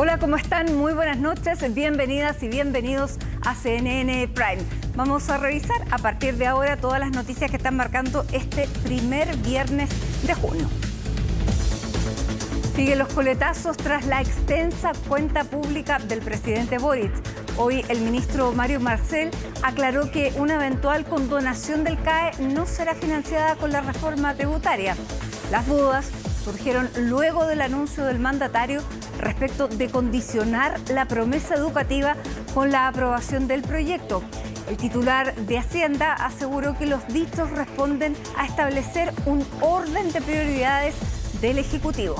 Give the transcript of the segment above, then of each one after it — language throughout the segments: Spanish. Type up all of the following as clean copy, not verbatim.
Hola, ¿cómo están? Muy buenas noches, bienvenidas y bienvenidos a CNN Prime. Vamos a revisar a partir de ahora todas las noticias que están marcando este primer viernes de junio. Siguen los coletazos tras la extensa cuenta pública del presidente Boric. Hoy el ministro Mario Marcel aclaró que una eventual condonación del CAE no será financiada con la reforma tributaria. Las dudas surgieron luego del anuncio del mandatario respecto de condicionar la promesa educativa con la aprobación del proyecto. El titular de Hacienda aseguró que los dichos responden a establecer un orden de prioridades del Ejecutivo.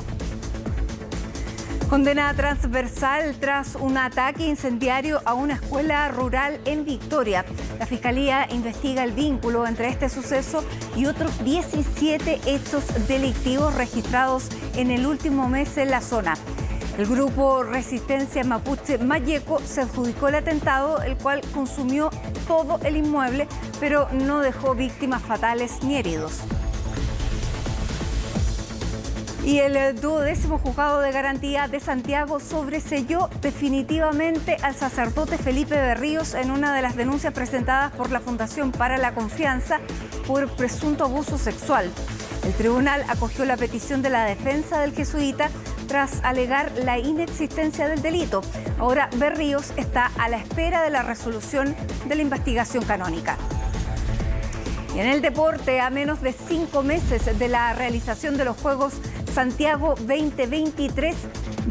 Condena transversal tras un ataque incendiario a una escuela rural en Victoria. La Fiscalía investiga el vínculo entre este suceso y otros 17 hechos delictivos registrados en el último mes en la zona. El grupo Resistencia Mapuche Mayeco se adjudicó el atentado, el cual consumió todo el inmueble, pero no dejó víctimas fatales ni heridos. Y el 12º Juzgado de Garantía de Santiago sobreseyó definitivamente al sacerdote Felipe Berríos en una de las denuncias presentadas por la Fundación para la Confianza por presunto abuso sexual. El tribunal acogió la petición de la defensa del jesuita tras alegar la inexistencia del delito. Ahora Berríos está a la espera de la resolución de la investigación canónica. Y en el deporte, a menos de 5 meses de la realización de los Juegos Santiago 2023,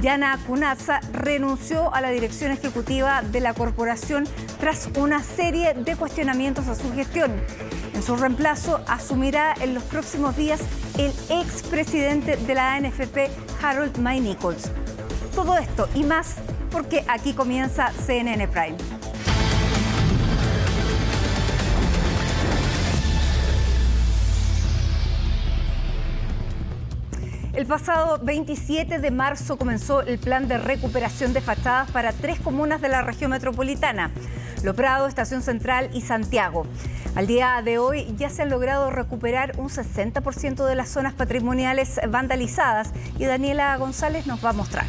Yana Cunazza renunció a la dirección ejecutiva de la corporación tras una serie de cuestionamientos a su gestión. En su reemplazo asumirá en los próximos días el expresidente de la ANFP, Harold May Nichols. Todo esto y más porque aquí comienza CNN Prime. El pasado 27 de marzo comenzó el plan de recuperación de fachadas para 3 comunas de la región metropolitana: Loprado, Estación Central y Santiago. Al día de hoy ya se han logrado recuperar un 60% de las zonas patrimoniales vandalizadas y Daniela González nos va a mostrar.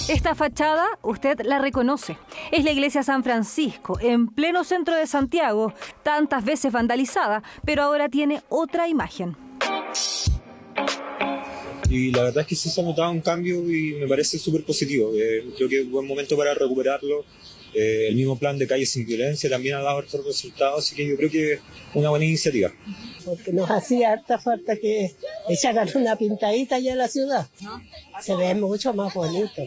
Esta fachada usted la reconoce. Es la iglesia San Francisco, en pleno centro de Santiago, tantas veces vandalizada, pero ahora tiene otra imagen. Y la verdad es que sí se ha notado un cambio y me parece súper positivo. Creo que es un buen momento para recuperarlo. El mismo plan de Calles sin Violencia también ha dado otros resultados, así que yo creo que es una buena iniciativa. Porque nos hacía harta falta que echaran una pintadita ya en la ciudad. Se ve mucho más bonito.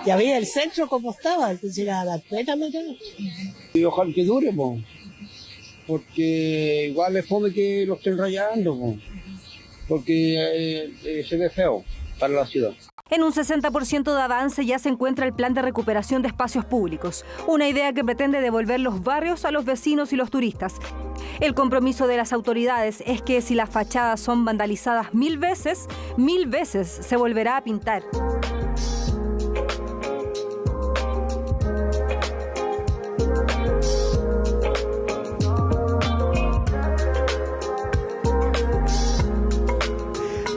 Ya vi el centro como estaba, entonces era la pena meter. Y ojalá que dure, porque igual es fome que lo estén rayando, porque se ve feo para la ciudad. En un 60% de avance ya se encuentra el plan de recuperación de espacios públicos, una idea que pretende devolver los barrios a los vecinos y los turistas. El compromiso de las autoridades es que si las fachadas son vandalizadas 1000 veces se volverá a pintar.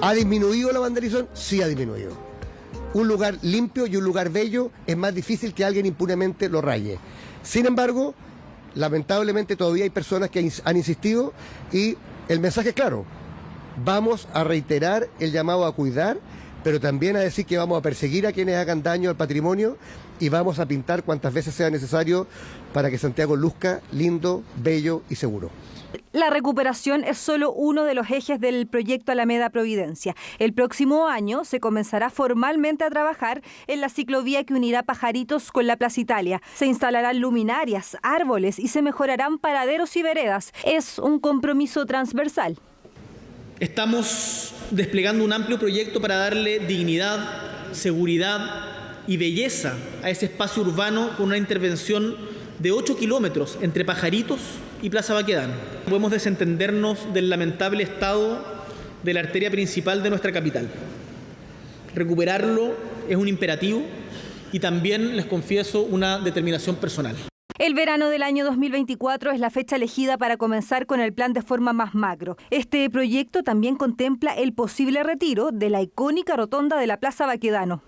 ¿Ha disminuido la vandalización? Sí ha disminuido. Un lugar limpio y un lugar bello es más difícil que alguien impunemente lo raye. Sin embargo, lamentablemente todavía hay personas que han insistido y el mensaje es claro. Vamos a reiterar el llamado a cuidar, pero también a decir que vamos a perseguir a quienes hagan daño al patrimonio y vamos a pintar cuantas veces sea necesario para que Santiago luzca lindo, bello y seguro. La recuperación es solo uno de los ejes del proyecto Alameda Providencia. El próximo año se comenzará formalmente a trabajar en la ciclovía que unirá Pajaritos con la Plaza Italia. Se instalarán luminarias, árboles y se mejorarán paraderos y veredas. Es un compromiso transversal. Estamos desplegando un amplio proyecto para darle dignidad, seguridad y belleza a ese espacio urbano con una intervención de 8 kilómetros entre Pajaritos y Plaza Baquedano. Podemos desentendernos del lamentable estado de la arteria principal de nuestra capital. Recuperarlo es un imperativo y también, les confieso, una determinación personal. El verano del año 2024 es la fecha elegida para comenzar con el plan de forma más macro. Este proyecto también contempla el posible retiro de la icónica rotonda de la Plaza Baquedano.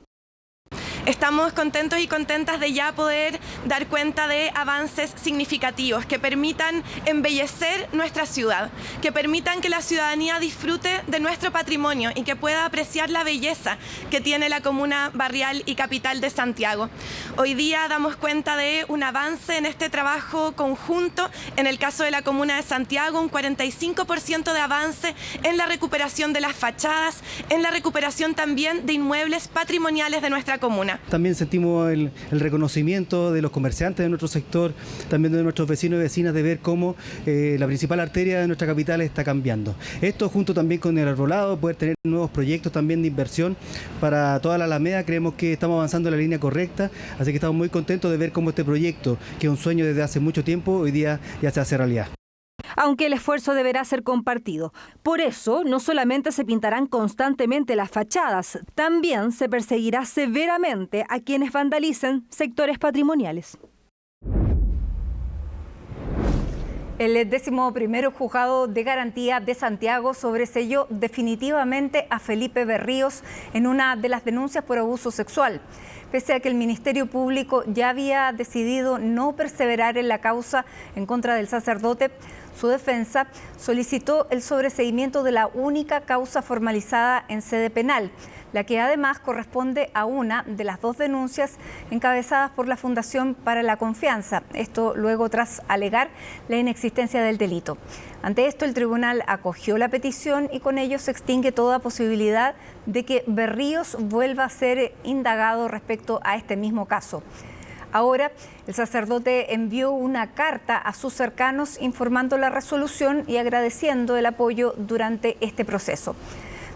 Estamos contentos y contentas de ya poder dar cuenta de avances significativos que permitan embellecer nuestra ciudad, que permitan que la ciudadanía disfrute de nuestro patrimonio y que pueda apreciar la belleza que tiene la comuna barrial y capital de Santiago. Hoy día damos cuenta de un avance en este trabajo conjunto. En el caso de la comuna de Santiago, un 45% de avance en la recuperación de las fachadas, en la recuperación también de inmuebles patrimoniales de nuestra comuna. También sentimos el reconocimiento de los comerciantes de nuestro sector, también de nuestros vecinos y vecinas, de ver cómo la principal arteria de nuestra capital está cambiando. Esto junto también con el arbolado, poder tener nuevos proyectos también de inversión para toda la Alameda. Creemos que estamos avanzando en la línea correcta, así que estamos muy contentos de ver cómo este proyecto, que es un sueño desde hace mucho tiempo, hoy día ya se hace realidad. Aunque el esfuerzo deberá ser compartido. Por eso, no solamente se pintarán constantemente las fachadas, también se perseguirá severamente a quienes vandalicen sectores patrimoniales. El 11º Juzgado de Garantía de Santiago sobreseyó definitivamente a Felipe Berríos en una de las denuncias por abuso sexual. Pese a que el Ministerio Público ya había decidido no perseverar en la causa en contra del sacerdote, su defensa solicitó el sobreseimiento de la única causa formalizada en sede penal, la que además corresponde a una de las dos denuncias encabezadas por la Fundación para la Confianza. Esto luego tras alegar la inexistencia del delito. Ante esto, el tribunal acogió la petición y con ello se extingue toda posibilidad de que Berríos vuelva a ser indagado respecto a este mismo caso. Ahora, el sacerdote envió una carta a sus cercanos informando la resolución y agradeciendo el apoyo durante este proceso.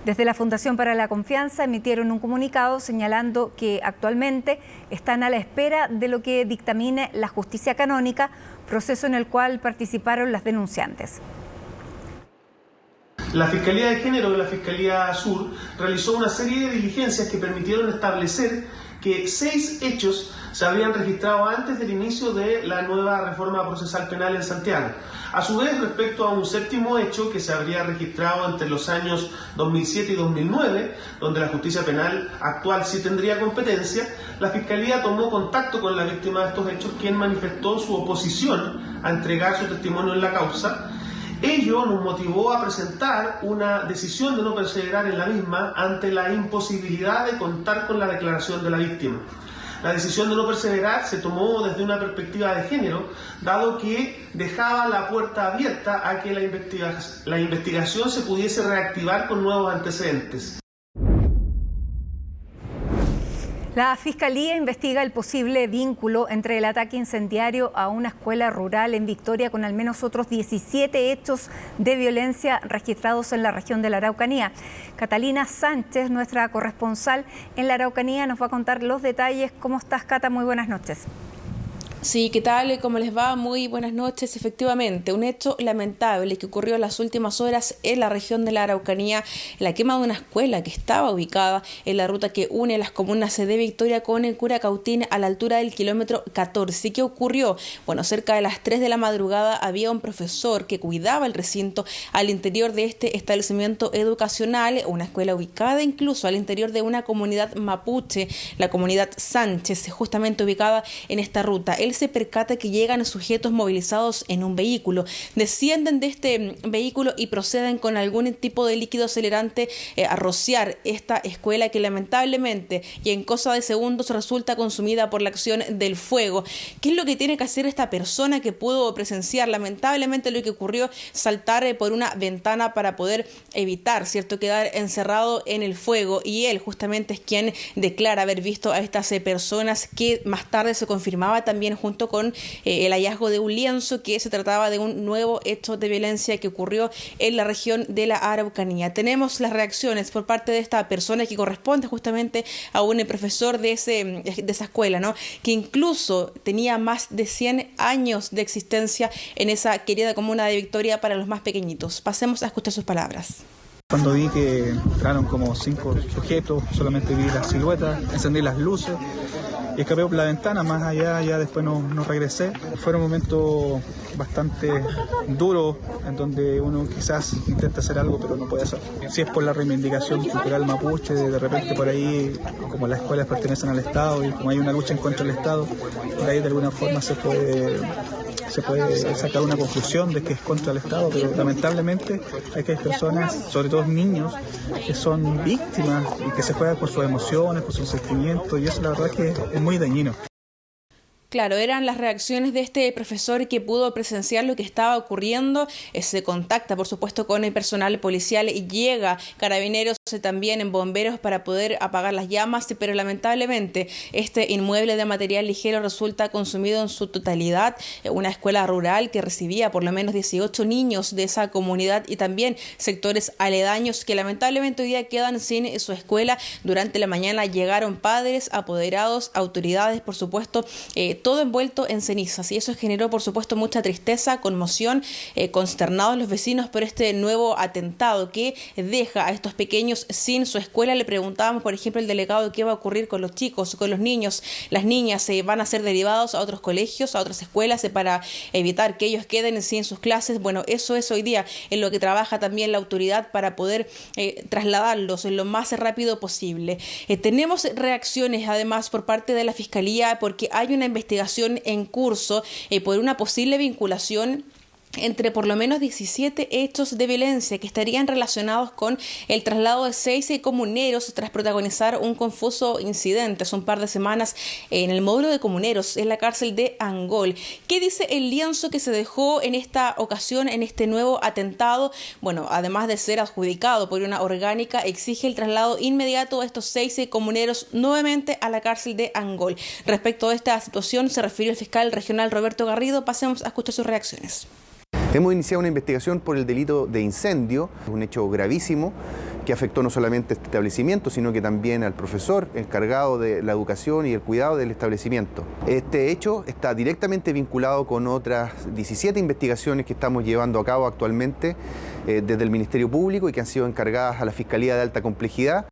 Desde la Fundación para la Confianza emitieron un comunicado señalando que actualmente están a la espera de lo que dictamine la justicia canónica, proceso en el cual participaron las denunciantes. La Fiscalía de Género de la Fiscalía Sur realizó una serie de diligencias que permitieron establecer que 6 hechos se habían registrado antes del inicio de la nueva reforma procesal penal en Santiago. A su vez, respecto a un 7º hecho que se habría registrado entre los años 2007 y 2009, donde la justicia penal actual sí tendría competencia, la Fiscalía tomó contacto con la víctima de estos hechos, quien manifestó su oposición a entregar su testimonio en la causa. Ello nos motivó a presentar una decisión de no perseverar en la misma ante la imposibilidad de contar con la declaración de la víctima. La decisión de no perseverar se tomó desde una perspectiva de género, dado que dejaba la puerta abierta a que la investigación se pudiese reactivar con nuevos antecedentes. La Fiscalía investiga el posible vínculo entre el ataque incendiario a una escuela rural en Victoria con al menos otros 17 hechos de violencia registrados en la región de la Araucanía. Catalina Sánchez, nuestra corresponsal en la Araucanía, nos va a contar los detalles. ¿Cómo estás, Cata? Muy buenas noches. Sí, ¿qué tal? ¿Cómo les va? Muy buenas noches. Efectivamente, un hecho lamentable que ocurrió en las últimas horas en la región de la Araucanía, la quema de una escuela que estaba ubicada en la ruta que une las comunas de Victoria con el Curacautín a la altura del kilómetro 14. ¿Qué ocurrió? Bueno, cerca de las 3 de la madrugada había un profesor que cuidaba el recinto al interior de este establecimiento educacional, una escuela ubicada incluso al interior de una comunidad mapuche, la comunidad Sánchez, justamente ubicada en esta ruta. Él se percata que llegan sujetos movilizados en un vehículo, descienden de este vehículo y proceden con algún tipo de líquido acelerante a rociar esta escuela que lamentablemente y en cosa de segundos resulta consumida por la acción del fuego. ¿Qué es lo que tiene que hacer esta persona que pudo presenciar? Lamentablemente lo que ocurrió, saltar por una ventana para poder evitar, ¿cierto?, quedar encerrado en el fuego, y él justamente es quien declara haber visto a estas personas, que más tarde se confirmaba también junto con el hallazgo de un lienzo, que se trataba de un nuevo hecho de violencia que ocurrió en la región de la Araucanía. Tenemos las reacciones por parte de esta persona que corresponde justamente a un profesor de esa escuela, ¿no?, que incluso tenía más de 100 años de existencia en esa querida comuna de Victoria para los más pequeñitos. Pasemos a escuchar sus palabras. Cuando vi que entraron como 5 sujetos, solamente vi las siluetas, encendí las luces escapé por la ventana, más allá ya después no regresé. Fueron momentos bastante duros en donde uno quizás intenta hacer algo pero no puede hacer. Si es por la reivindicación cultural mapuche, de repente por ahí, como las escuelas pertenecen al Estado y como hay una lucha en contra del Estado, por ahí de alguna forma se puede sacar una conclusión de que es contra el Estado, pero lamentablemente hay personas, sobre todo niños, que son víctimas y que se juegan con sus emociones, con sus sentimientos, y eso la verdad es que es muy dañino. Claro, eran las reacciones de este profesor que pudo presenciar lo que estaba ocurriendo. Se contacta, por supuesto, con el personal policial y llega Carabineros también en bomberos para poder apagar las llamas, pero lamentablemente este inmueble de material ligero resulta consumido en su totalidad. Una escuela rural que recibía por lo menos 18 niños de esa comunidad y también sectores aledaños que lamentablemente hoy día quedan sin su escuela. Durante la mañana llegaron padres, apoderados, autoridades, por supuesto, todo envuelto en cenizas, y eso generó por supuesto mucha tristeza, conmoción, consternados los vecinos por este nuevo atentado que deja a estos pequeños sin su escuela. Le preguntábamos, por ejemplo, al delegado qué va a ocurrir con los chicos, con los niños. Las niñas van a ser derivados a otros colegios, a otras escuelas para evitar que ellos queden sin sus clases. Bueno, eso es hoy día en lo que trabaja también la autoridad para poder trasladarlos lo más rápido posible. Tenemos reacciones además por parte de la Fiscalía porque hay una investigación en curso por una posible vinculación entre por lo menos 17 hechos de violencia que estarían relacionados con el traslado de 6 comuneros tras protagonizar un confuso incidente hace un par de semanas en el módulo de comuneros en la cárcel de Angol. ¿Qué dice el lienzo que se dejó en esta ocasión, en este nuevo atentado? Bueno, además de ser adjudicado por una orgánica, exige el traslado inmediato de estos 6 comuneros nuevamente a la cárcel de Angol. Respecto a esta situación se refirió el fiscal regional Roberto Garrido. Pasemos a escuchar sus reacciones. Hemos iniciado una investigación por el delito de incendio, un hecho gravísimo que afectó no solamente a este establecimiento, sino que también al profesor encargado de la educación y el cuidado del establecimiento. Este hecho está directamente vinculado con otras 17 investigaciones que estamos llevando a cabo actualmente desde el Ministerio Público y que han sido encargadas a la Fiscalía de Alta Complejidad.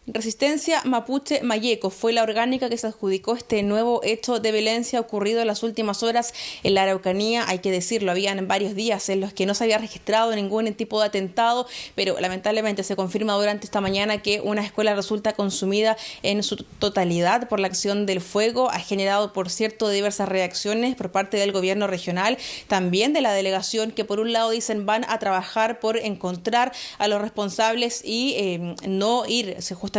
Resistencia Mapuche Mayeco fue la orgánica que se adjudicó este nuevo hecho de violencia ocurrido en las últimas horas en la Araucanía. Hay que decirlo, habían varios días en los que no se había registrado ningún tipo de atentado, pero lamentablemente se confirma durante esta mañana que una escuela resulta consumida en su totalidad por la acción del fuego. Ha generado, por cierto, diversas reacciones por parte del gobierno regional, también de la delegación, que por un lado dicen van a trabajar por encontrar a los responsables y no irse justamente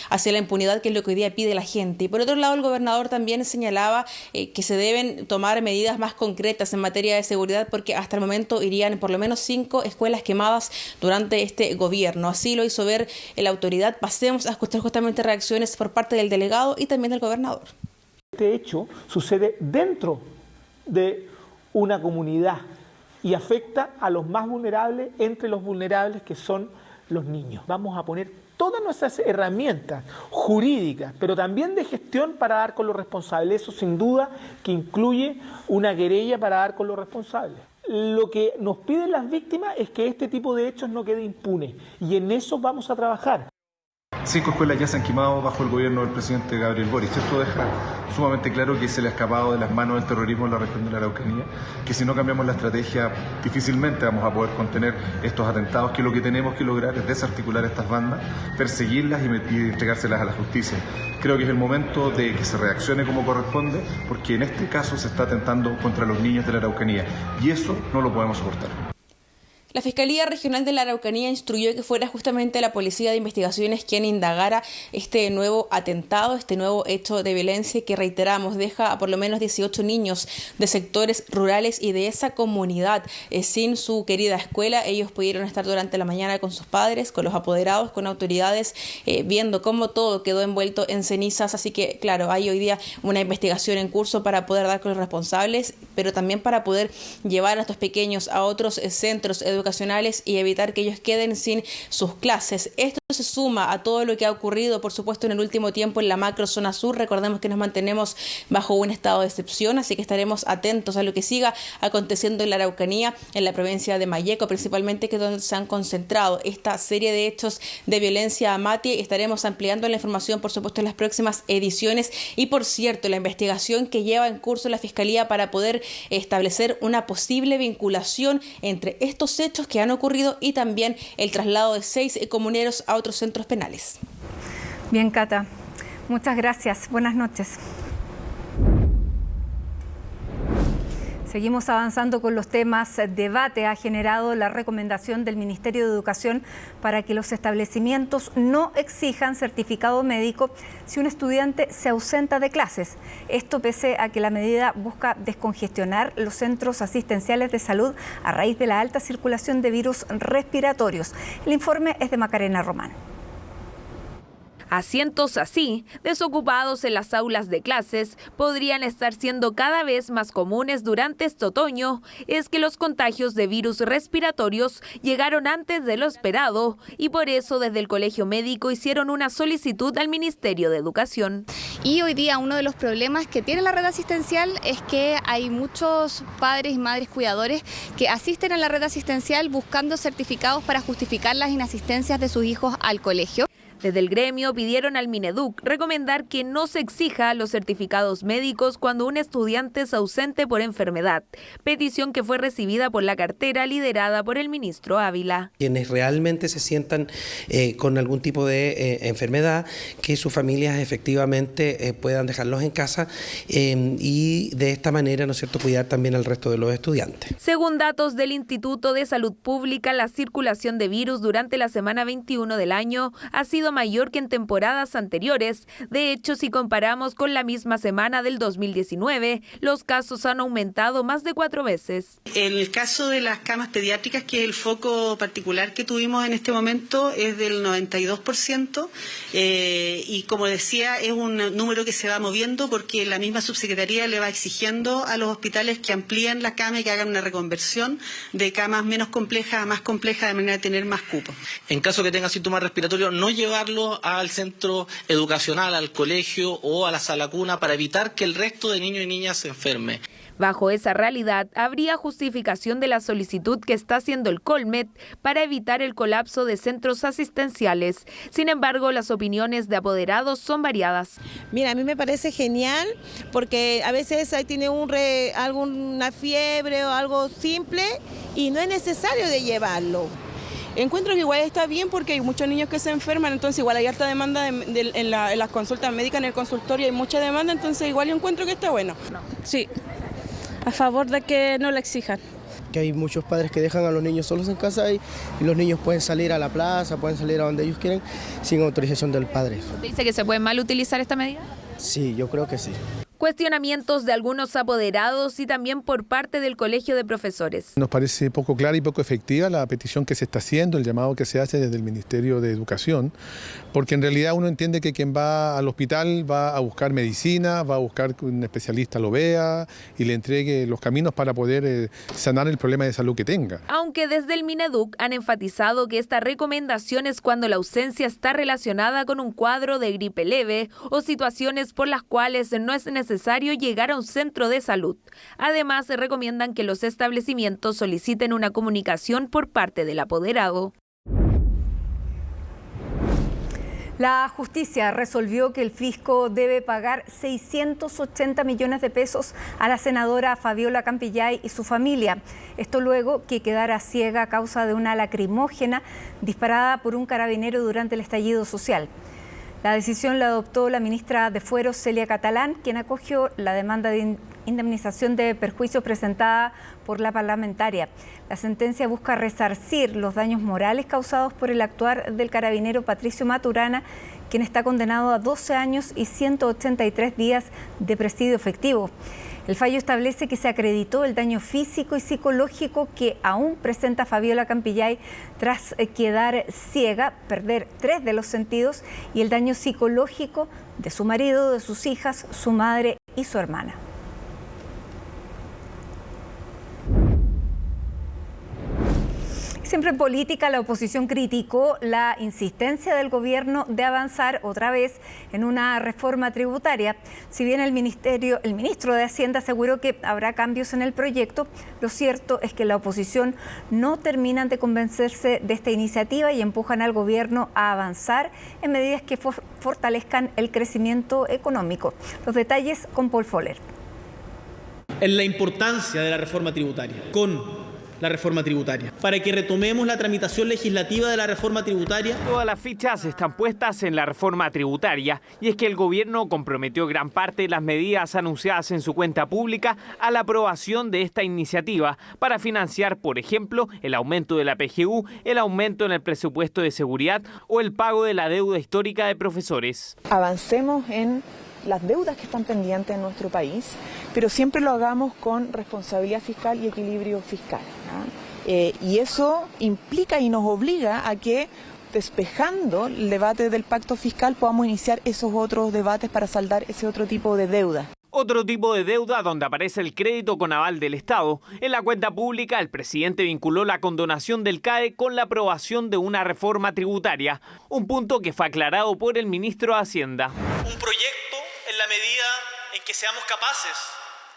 hacia la impunidad, que es lo que hoy día pide la gente. Y por otro lado, el gobernador también señalaba que se deben tomar medidas más concretas en materia de seguridad, porque hasta el momento irían por lo menos 5 escuelas quemadas durante este gobierno. Así lo hizo ver la autoridad. Pasemos a escuchar justamente reacciones por parte del delegado y también del gobernador. Este hecho sucede dentro de una comunidad y afecta a los más vulnerables, entre los vulnerables que son los niños. Vamos a poner todas nuestras herramientas jurídicas, pero también de gestión para dar con los responsables. Eso sin duda que incluye una querella para dar con los responsables. Lo que nos piden las víctimas es que este tipo de hechos no quede impune, y en eso vamos a trabajar. 5 escuelas ya se han quemado bajo el gobierno del presidente Gabriel Boric. Esto deja sumamente claro que se le ha escapado de las manos del terrorismo en la región de la Araucanía, que si no cambiamos la estrategia difícilmente vamos a poder contener estos atentados, que lo que tenemos que lograr es desarticular estas bandas, perseguirlas y entregárselas a la justicia. Creo que es el momento de que se reaccione como corresponde, porque en este caso se está atentando contra los niños de la Araucanía y eso no lo podemos soportar. La Fiscalía Regional de la Araucanía instruyó que fuera justamente la Policía de Investigaciones quien indagara este nuevo atentado, este nuevo hecho de violencia que, reiteramos, deja a por lo menos 18 niños de sectores rurales y de esa comunidad sin su querida escuela. Ellos pudieron estar durante la mañana con sus padres, con los apoderados, con autoridades, viendo cómo todo quedó envuelto en cenizas. Así que, claro, hay hoy día una investigación en curso para poder dar con los responsables, pero también para poder llevar a estos pequeños a otros centros educativos educacionales y evitar que ellos queden sin sus clases. Esto se suma a todo lo que ha ocurrido, por supuesto, en el último tiempo en la macro zona sur. Recordemos que nos mantenemos bajo un estado de excepción, así que estaremos atentos a lo que siga aconteciendo en la Araucanía, en la provincia de Malleco principalmente, que es donde se han concentrado esta serie de hechos de violencia a Mati. Estaremos ampliando la información, por supuesto, en las próximas ediciones. Y por cierto, la investigación que lleva en curso la Fiscalía para poder establecer una posible vinculación entre estos hechos que han ocurrido y también el traslado de 6 comuneros a otros centros penales. Bien, Cata. Muchas gracias. Buenas noches. Seguimos avanzando con los temas. Debate ha generado la recomendación del Ministerio de Educación para que los establecimientos no exijan certificado médico si un estudiante se ausenta de clases. Esto pese a que la medida busca descongestionar los centros asistenciales de salud a raíz de la alta circulación de virus respiratorios. El informe es de Macarena Román. Asientos así, desocupados en las aulas de clases, podrían estar siendo cada vez más comunes durante este otoño. Es que los contagios de virus respiratorios llegaron antes de lo esperado y por eso desde el Colegio Médico hicieron una solicitud al Ministerio de Educación. Y hoy día uno de los problemas que tiene la red asistencial es que hay muchos padres y madres cuidadores que asisten a la red asistencial buscando certificados para justificar las inasistencias de sus hijos al colegio. Desde el gremio pidieron al Mineduc recomendar que no se exija los certificados médicos cuando un estudiante es ausente por enfermedad, petición que fue recibida por la cartera liderada por el ministro Ávila. Quienes realmente se sientan con algún tipo de enfermedad, que sus familias efectivamente puedan dejarlos en casa y de esta manera, ¿no es cierto?, cuidar también al resto de los estudiantes. Según datos del Instituto de Salud Pública, la circulación de virus durante la semana 21 del año ha sido mayor que en temporadas anteriores. De hecho, si comparamos con la misma semana del 2019, los casos han aumentado más de 4 veces. El caso de las camas pediátricas, que es el foco particular que tuvimos en este momento, es del 92%, y como decía, es un número que se va moviendo porque la misma subsecretaría le va exigiendo a los hospitales que amplíen la cama y que hagan una reconversión de camas menos complejas a más complejas de manera de tener más cupos. En caso que tenga síntomas respiratorios, no llevarlo al centro educacional, al colegio o a la sala cuna para evitar que el resto de niños y niñas se enferme. Bajo esa realidad, habría justificación de la solicitud que está haciendo el Colmet para evitar el colapso de centros asistenciales. Sin embargo, las opiniones de apoderados son variadas. Mira, a mí me parece genial porque a veces ahí tiene alguna fiebre o algo simple y no es necesario de llevarlo. Encuentro que igual está bien porque hay muchos niños que se enferman, entonces igual hay alta demanda en las consultas médicas, en el consultorio hay mucha demanda, entonces igual yo encuentro que está bueno. Sí, a favor de que no la exijan. Que hay muchos padres que dejan a los niños solos en casa y los niños pueden salir a la plaza, pueden salir a donde ellos quieren sin autorización del padre. ¿Usted dice que se puede mal utilizar esta medida? Sí, yo creo que sí. Cuestionamientos de algunos apoderados y también por parte del Colegio de Profesores. Nos parece poco clara y poco efectiva la petición que se está haciendo, el llamado que se hace desde el Ministerio de Educación, porque en realidad uno entiende que quien va al hospital va a buscar medicina, va a buscar que un especialista lo vea y le entregue los caminos para poder sanar el problema de salud que tenga. Aunque desde el Mineduc han enfatizado que esta recomendación es cuando la ausencia está relacionada con un cuadro de gripe leve o situaciones por las cuales no es necesario llegar a un centro de salud. Además, se recomiendan que los establecimientos soliciten una comunicación por parte del apoderado. La justicia resolvió que el fisco debe pagar 680 millones de pesos a la senadora Fabiola Campillay y su familia. Esto luego que quedara ciega a causa de una lacrimógena disparada por un carabinero durante el estallido social. La decisión la adoptó la ministra de Fueros, Celia Catalán, quien acogió la demanda de indemnización de perjuicios presentada por la parlamentaria. La sentencia busca resarcir los daños morales causados por el actuar del carabinero Patricio Maturana, quien está condenado a 12 años y 183 días de presidio efectivo. El fallo establece que se acreditó el daño físico y psicológico que aún presenta Fabiola Campillay tras quedar ciega, perder 3 de los sentidos, y el daño psicológico de su marido, de sus hijas, su madre y su hermana. Siempre en política, la oposición criticó la insistencia del gobierno de avanzar otra vez en una reforma tributaria. Si bien el ministro de Hacienda aseguró que habrá cambios en el proyecto, lo cierto es que la oposición no terminan de convencerse de esta iniciativa y empujan al gobierno a avanzar en medidas que fortalezcan el crecimiento económico. Los detalles con Paul Foller. En la importancia de la reforma tributaria, con la reforma tributaria, para que retomemos la tramitación legislativa de la reforma tributaria. Todas las fichas están puestas en la reforma tributaria y es que el gobierno comprometió gran parte de las medidas anunciadas en su cuenta pública a la aprobación de esta iniciativa para financiar, por ejemplo, el aumento de la PGU, el aumento en el presupuesto de seguridad o el pago de la deuda histórica de profesores. Avancemos en las deudas que están pendientes en nuestro país, pero siempre lo hagamos con responsabilidad fiscal y equilibrio fiscal, ¿no? Y eso implica y nos obliga a que, despejando el debate del pacto fiscal, podamos iniciar esos otros debates para saldar ese otro tipo de deuda. Otro tipo de deuda donde aparece el crédito con aval del Estado. En la cuenta pública, el presidente vinculó la condonación del CAE con la aprobación de una reforma tributaria, un punto que fue aclarado por el ministro de Hacienda. Un proyecto en la medida en que seamos capaces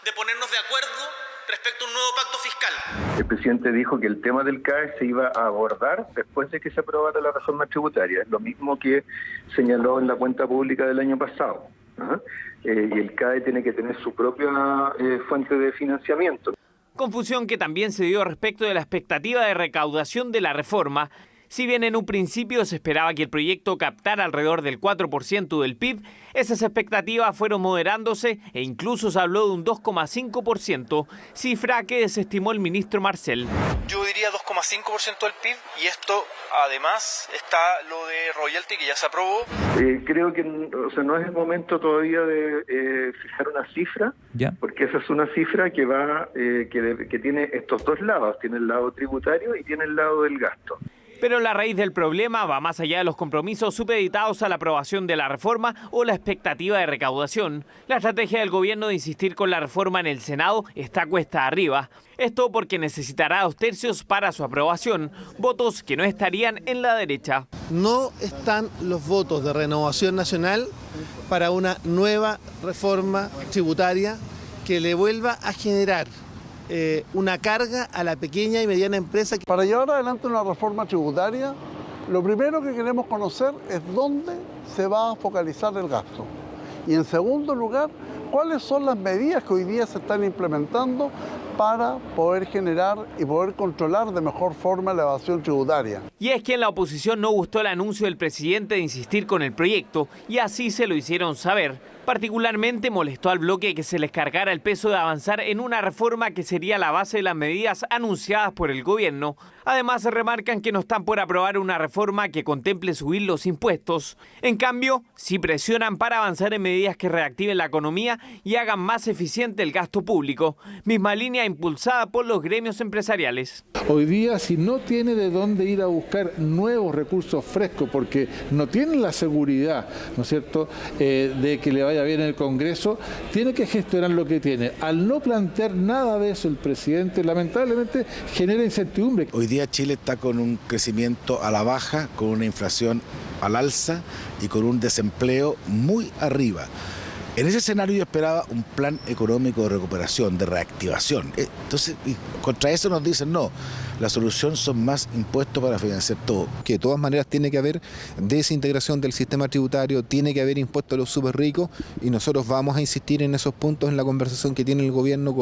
de ponernos de acuerdo respecto a un nuevo pacto fiscal. El presidente dijo que el tema del CAE se iba a abordar después de que se aprobara la reforma tributaria. Es lo mismo que señaló en la cuenta pública del año pasado. Y el CAE tiene que tener su propia fuente de financiamiento. Confusión que también se dio respecto de la expectativa de recaudación de la reforma. Si bien en un principio se esperaba que el proyecto captara alrededor del 4% del PIB, esas expectativas fueron moderándose e incluso se habló de un 2,5%, cifra que desestimó el ministro Marcel. Yo diría 2,5% del PIB y esto además está lo de royalty que ya se aprobó. Creo que no es el momento todavía de fijar una cifra, porque esa es una cifra que que tiene estos dos lados, tiene el lado tributario y tiene el lado del gasto. Pero la raíz del problema va más allá de los compromisos supeditados a la aprobación de la reforma o la expectativa de recaudación. La estrategia del gobierno de insistir con la reforma en el Senado está cuesta arriba. Esto porque necesitará 2 tercios para su aprobación, votos que no estarían en la derecha. No están los votos de Renovación Nacional para una nueva reforma tributaria que le vuelva a generar una carga a la pequeña y mediana empresa. Para llevar adelante una reforma tributaria, lo primero que queremos conocer es dónde se va a focalizar el gasto. Y en segundo lugar, cuáles son las medidas que hoy día se están implementando para poder generar y poder controlar de mejor forma la evasión tributaria. Y es que en la oposición no gustó el anuncio del presidente de insistir con el proyecto y así se lo hicieron saber. Particularmente molestó al bloque que se les cargara el peso de avanzar en una reforma que sería la base de las medidas anunciadas por el gobierno. Además, se remarcan que no están por aprobar una reforma que contemple subir los impuestos. En cambio, sí presionan para avanzar en medidas que reactiven la economía y hagan más eficiente el gasto público. Misma línea impulsada por los gremios empresariales. Hoy día, si no tiene de dónde ir a buscar nuevos recursos frescos, porque no tiene la seguridad, ¿no es cierto?, de que le vaya bien en el Congreso, tiene que gestionar lo que tiene. Al no plantear nada de eso, el presidente lamentablemente genera incertidumbre. Hoy día Chile está con un crecimiento a la baja, con una inflación al alza y con un desempleo muy arriba. En ese escenario yo esperaba un plan económico de recuperación, de reactivación. Entonces, y contra eso nos dicen no, la solución son más impuestos para financiar todo. Que de todas maneras tiene que haber desintegración del sistema tributario, tiene que haber impuestos a los súper ricos y nosotros vamos a insistir en esos puntos en la conversación que tiene el gobierno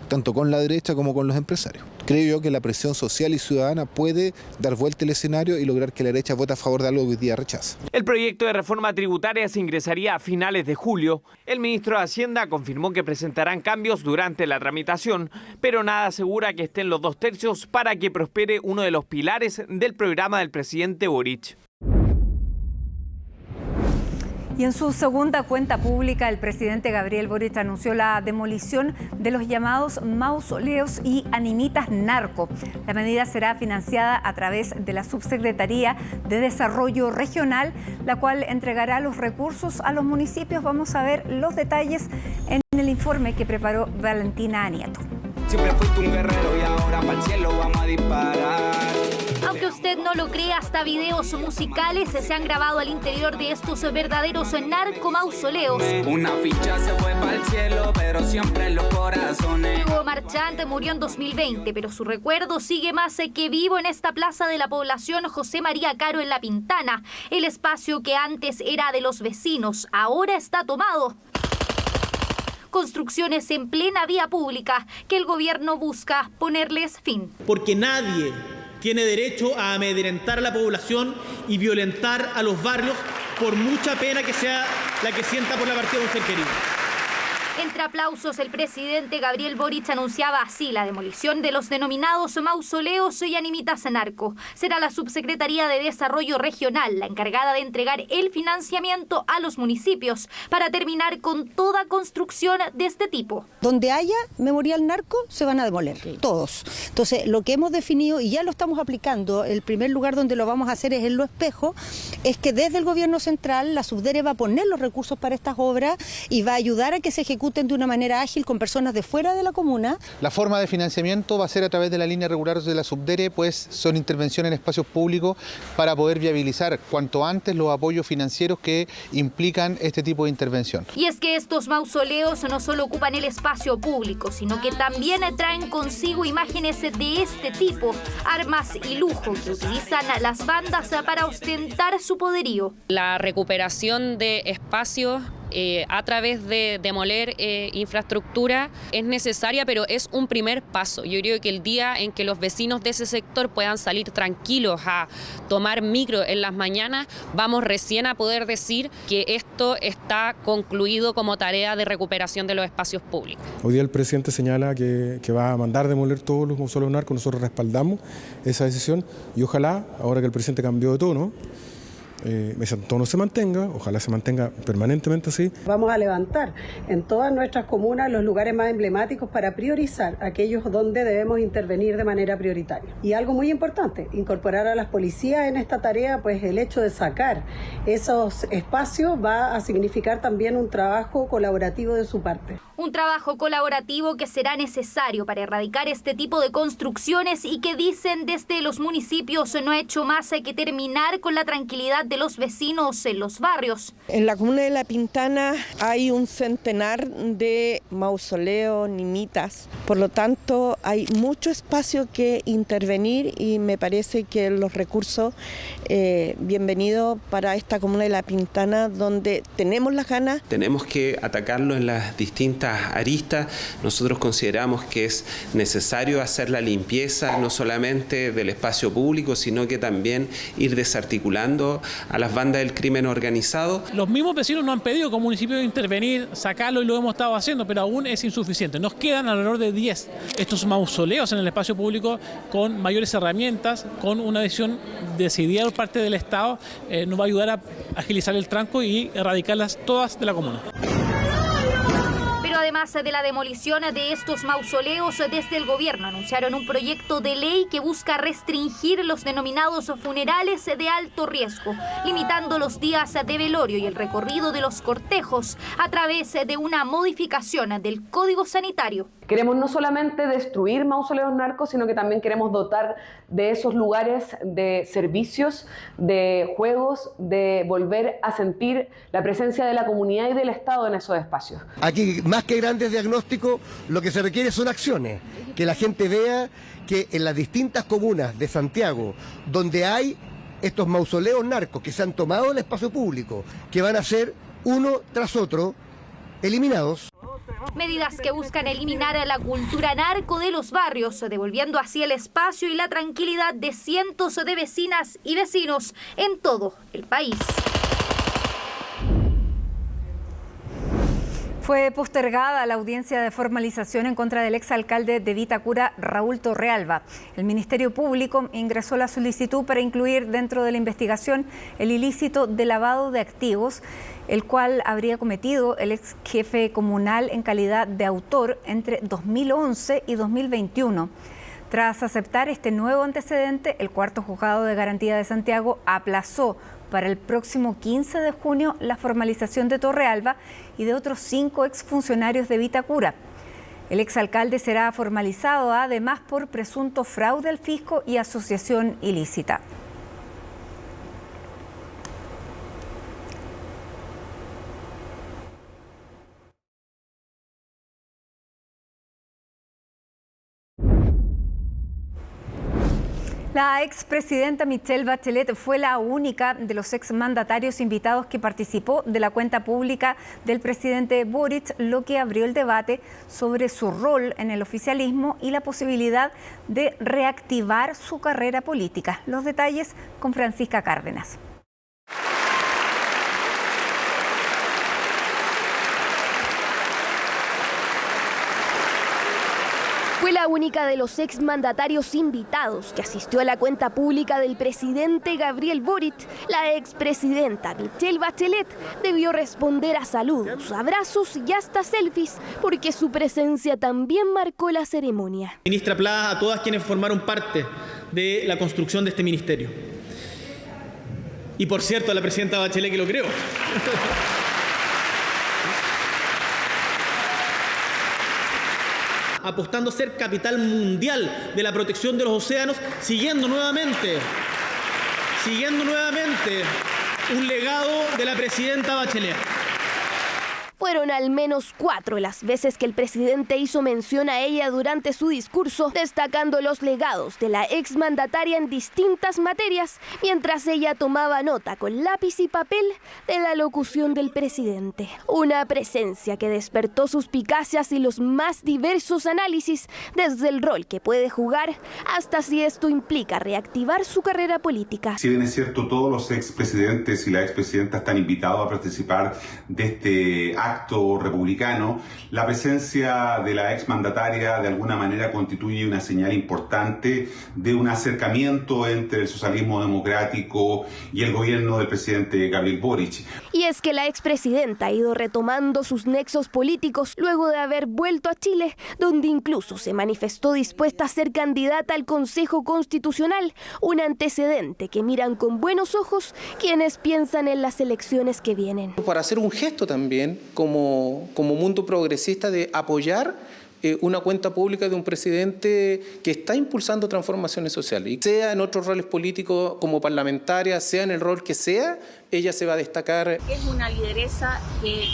tanto con la derecha como con los empresarios. Creo yo que la presión social y ciudadana puede dar vuelta el escenario y lograr que la derecha vote a favor de algo que hoy día rechaza. El proyecto de reforma tributaria se ingresaría a finales de julio. El ministro de Hacienda confirmó que presentarán cambios durante la tramitación, pero nada asegura que estén los 2 tercios para que prospere uno de los pilares del programa del presidente Boric. Y en su segunda cuenta pública, el presidente Gabriel Boric anunció la demolición de los llamados mausoleos y animitas narco. La medida será financiada a través de la Subsecretaría de Desarrollo Regional, la cual entregará los recursos a los municipios. Vamos a ver los detalles en el informe que preparó Valentina Aniato. Siempre fuiste un guerrero y ahora para el cielo vamos a disparar. aunque usted no lo crea, hasta videos musicales se han grabado al interior de estos verdaderos narcomausoleos. Una ficha se fue para el cielo, pero siempre en los corazones. Hugo Marchant murió en 2020, pero su recuerdo sigue más que vivo en esta plaza de la población José María Caro en La Pintana. El espacio que antes era de los vecinos, ahora está tomado. Construcciones en plena vía pública que el gobierno busca ponerles fin. Porque nadie tiene derecho a amedrentar a la población y violentar a los barrios, por mucha pena que sea la que sienta por la partida de un ser querido. Entre aplausos, el presidente Gabriel Boric anunciaba así la demolición de los denominados mausoleos y animitas narco. Será la Subsecretaría de Desarrollo Regional la encargada de entregar el financiamiento a los municipios para terminar con toda construcción de este tipo. Donde haya memorial narco se van a demoler, todos. Entonces, lo que hemos definido, y ya lo estamos aplicando, el primer lugar donde lo vamos a hacer es en Lo Espejo, es que desde el gobierno central la Subdere va a poner los recursos para estas obras y va a ayudar a que se ejecuten de una manera ágil con personas de fuera de la comuna. La forma de financiamiento va a ser a través de la línea regular de la Subdere, pues son intervenciones en espacios públicos para poder viabilizar cuanto antes los apoyos financieros que implican este tipo de intervención. Y es que estos mausoleos no solo ocupan el espacio público, sino que también traen consigo imágenes de este tipo, armas y lujo que utilizan las bandas para ostentar su poderío. La recuperación de espacios a través de demoler infraestructura es necesaria, pero es un primer paso. Yo creo que el día en que los vecinos de ese sector puedan salir tranquilos a tomar micro en las mañanas, vamos recién a poder decir que esto está concluido como tarea de recuperación de los espacios públicos. Hoy día el presidente señala que va a mandar demoler todos los mausoleos narcos. Nosotros respaldamos esa decisión y ojalá, ahora que el presidente cambió de tono, ese tono se mantenga, ojalá se mantenga permanentemente así. Vamos a levantar en todas nuestras comunas los lugares más emblemáticos para priorizar aquellos donde debemos intervenir de manera prioritaria. Y algo muy importante, incorporar a las policías en esta tarea, pues el hecho de sacar esos espacios va a significar también un trabajo colaborativo de su parte. Un trabajo colaborativo que será necesario para erradicar este tipo de construcciones y que dicen desde los municipios no ha hecho más que terminar con la tranquilidad de los vecinos en los barrios. En la comuna de La Pintana hay un centenar de mausoleos, nimitas, por lo tanto hay mucho espacio que intervenir y me parece que los recursos bienvenidos para esta comuna de La Pintana, donde tenemos las ganas. Tenemos que atacarlo en las distintas aristas. Nosotros consideramos que es necesario hacer la limpieza no solamente del espacio público, sino que también ir desarticulando a las bandas del crimen organizado. Los mismos vecinos nos han pedido como municipio intervenir, sacarlo, y lo hemos estado haciendo, pero aún es insuficiente. Nos quedan alrededor de 10 estos mausoleos en el espacio público con mayores herramientas, con una decisión decidida por parte del Estado, nos va a ayudar a agilizar el tranco y erradicarlas todas de la comuna. Pero además de la demolición de estos mausoleos, desde el gobierno anunciaron un proyecto de ley que busca restringir los denominados funerales de alto riesgo, limitando los días de velorio y el recorrido de los cortejos a través de una modificación del Código Sanitario. Queremos no solamente destruir mausoleos narcos, sino que también queremos dotar de esos lugares de servicios, de juegos, de volver a sentir la presencia de la comunidad y del Estado en esos espacios. Aquí, más que grandes diagnósticos, lo que se requiere son acciones, que la gente vea que en las distintas comunas de Santiago, donde hay estos mausoleos narcos que se han tomado el espacio público, que van a ser uno tras otro eliminados. Medidas que buscan eliminar la cultura narco de los barrios, devolviendo así el espacio y la tranquilidad de cientos de vecinas y vecinos en todo el país. Fue postergada la audiencia de formalización en contra del exalcalde de Vitacura, Raúl Torrealba. El Ministerio Público ingresó la solicitud para incluir dentro de la investigación el ilícito de lavado de activos, el cual habría cometido el ex jefe comunal en calidad de autor entre 2011 y 2021. Tras aceptar este nuevo antecedente, el cuarto juzgado de garantía de Santiago aplazó para el próximo 15 de junio la formalización de Torrealba y de otros 5 exfuncionarios de Vitacura. El exalcalde será formalizado además por presunto fraude al fisco y asociación ilícita. La expresidenta Michelle Bachelet fue la única de los exmandatarios invitados que participó de la cuenta pública del presidente Boric, lo que abrió el debate sobre su rol en el oficialismo y la posibilidad de reactivar su carrera política. Los detalles con Francisca Cárdenas. Fue la única de los exmandatarios invitados que asistió a la cuenta pública del presidente Gabriel Boric. La expresidenta Michelle Bachelet debió responder a saludos, abrazos y hasta selfies, porque su presencia también marcó la ceremonia. Ministra Pla, a todas quienes formaron parte de la construcción de este ministerio. Y por cierto, a la presidenta Bachelet, que lo creo. Apostando a ser capital mundial de la protección de los océanos, siguiendo nuevamente un legado de la presidenta Bachelet. Fueron al menos 4 las veces que el presidente hizo mención a ella durante su discurso, destacando los legados de la exmandataria en distintas materias, mientras ella tomaba nota con lápiz y papel de la locución del presidente. Una presencia que despertó suspicacias y los más diversos análisis, desde el rol que puede jugar hasta si esto implica reactivar su carrera política. Si bien es cierto, todos los expresidentes y la expresidenta están invitados a participar de este acto republicano, la presencia de la exmandataria de alguna manera constituye una señal importante de un acercamiento entre el socialismo democrático y el gobierno del presidente Gabriel Boric. Y es que la expresidenta ha ido retomando sus nexos políticos luego de haber vuelto a Chile, donde incluso se manifestó dispuesta a ser candidata al Consejo Constitucional, un antecedente que miran con buenos ojos quienes piensan en las elecciones que vienen. Para hacer un gesto también como mundo progresista de apoyar una cuenta pública de un presidente que está impulsando transformaciones sociales. Y sea en otros roles políticos como parlamentaria, sea en el rol que sea, ella se va a destacar. Es una lideresa que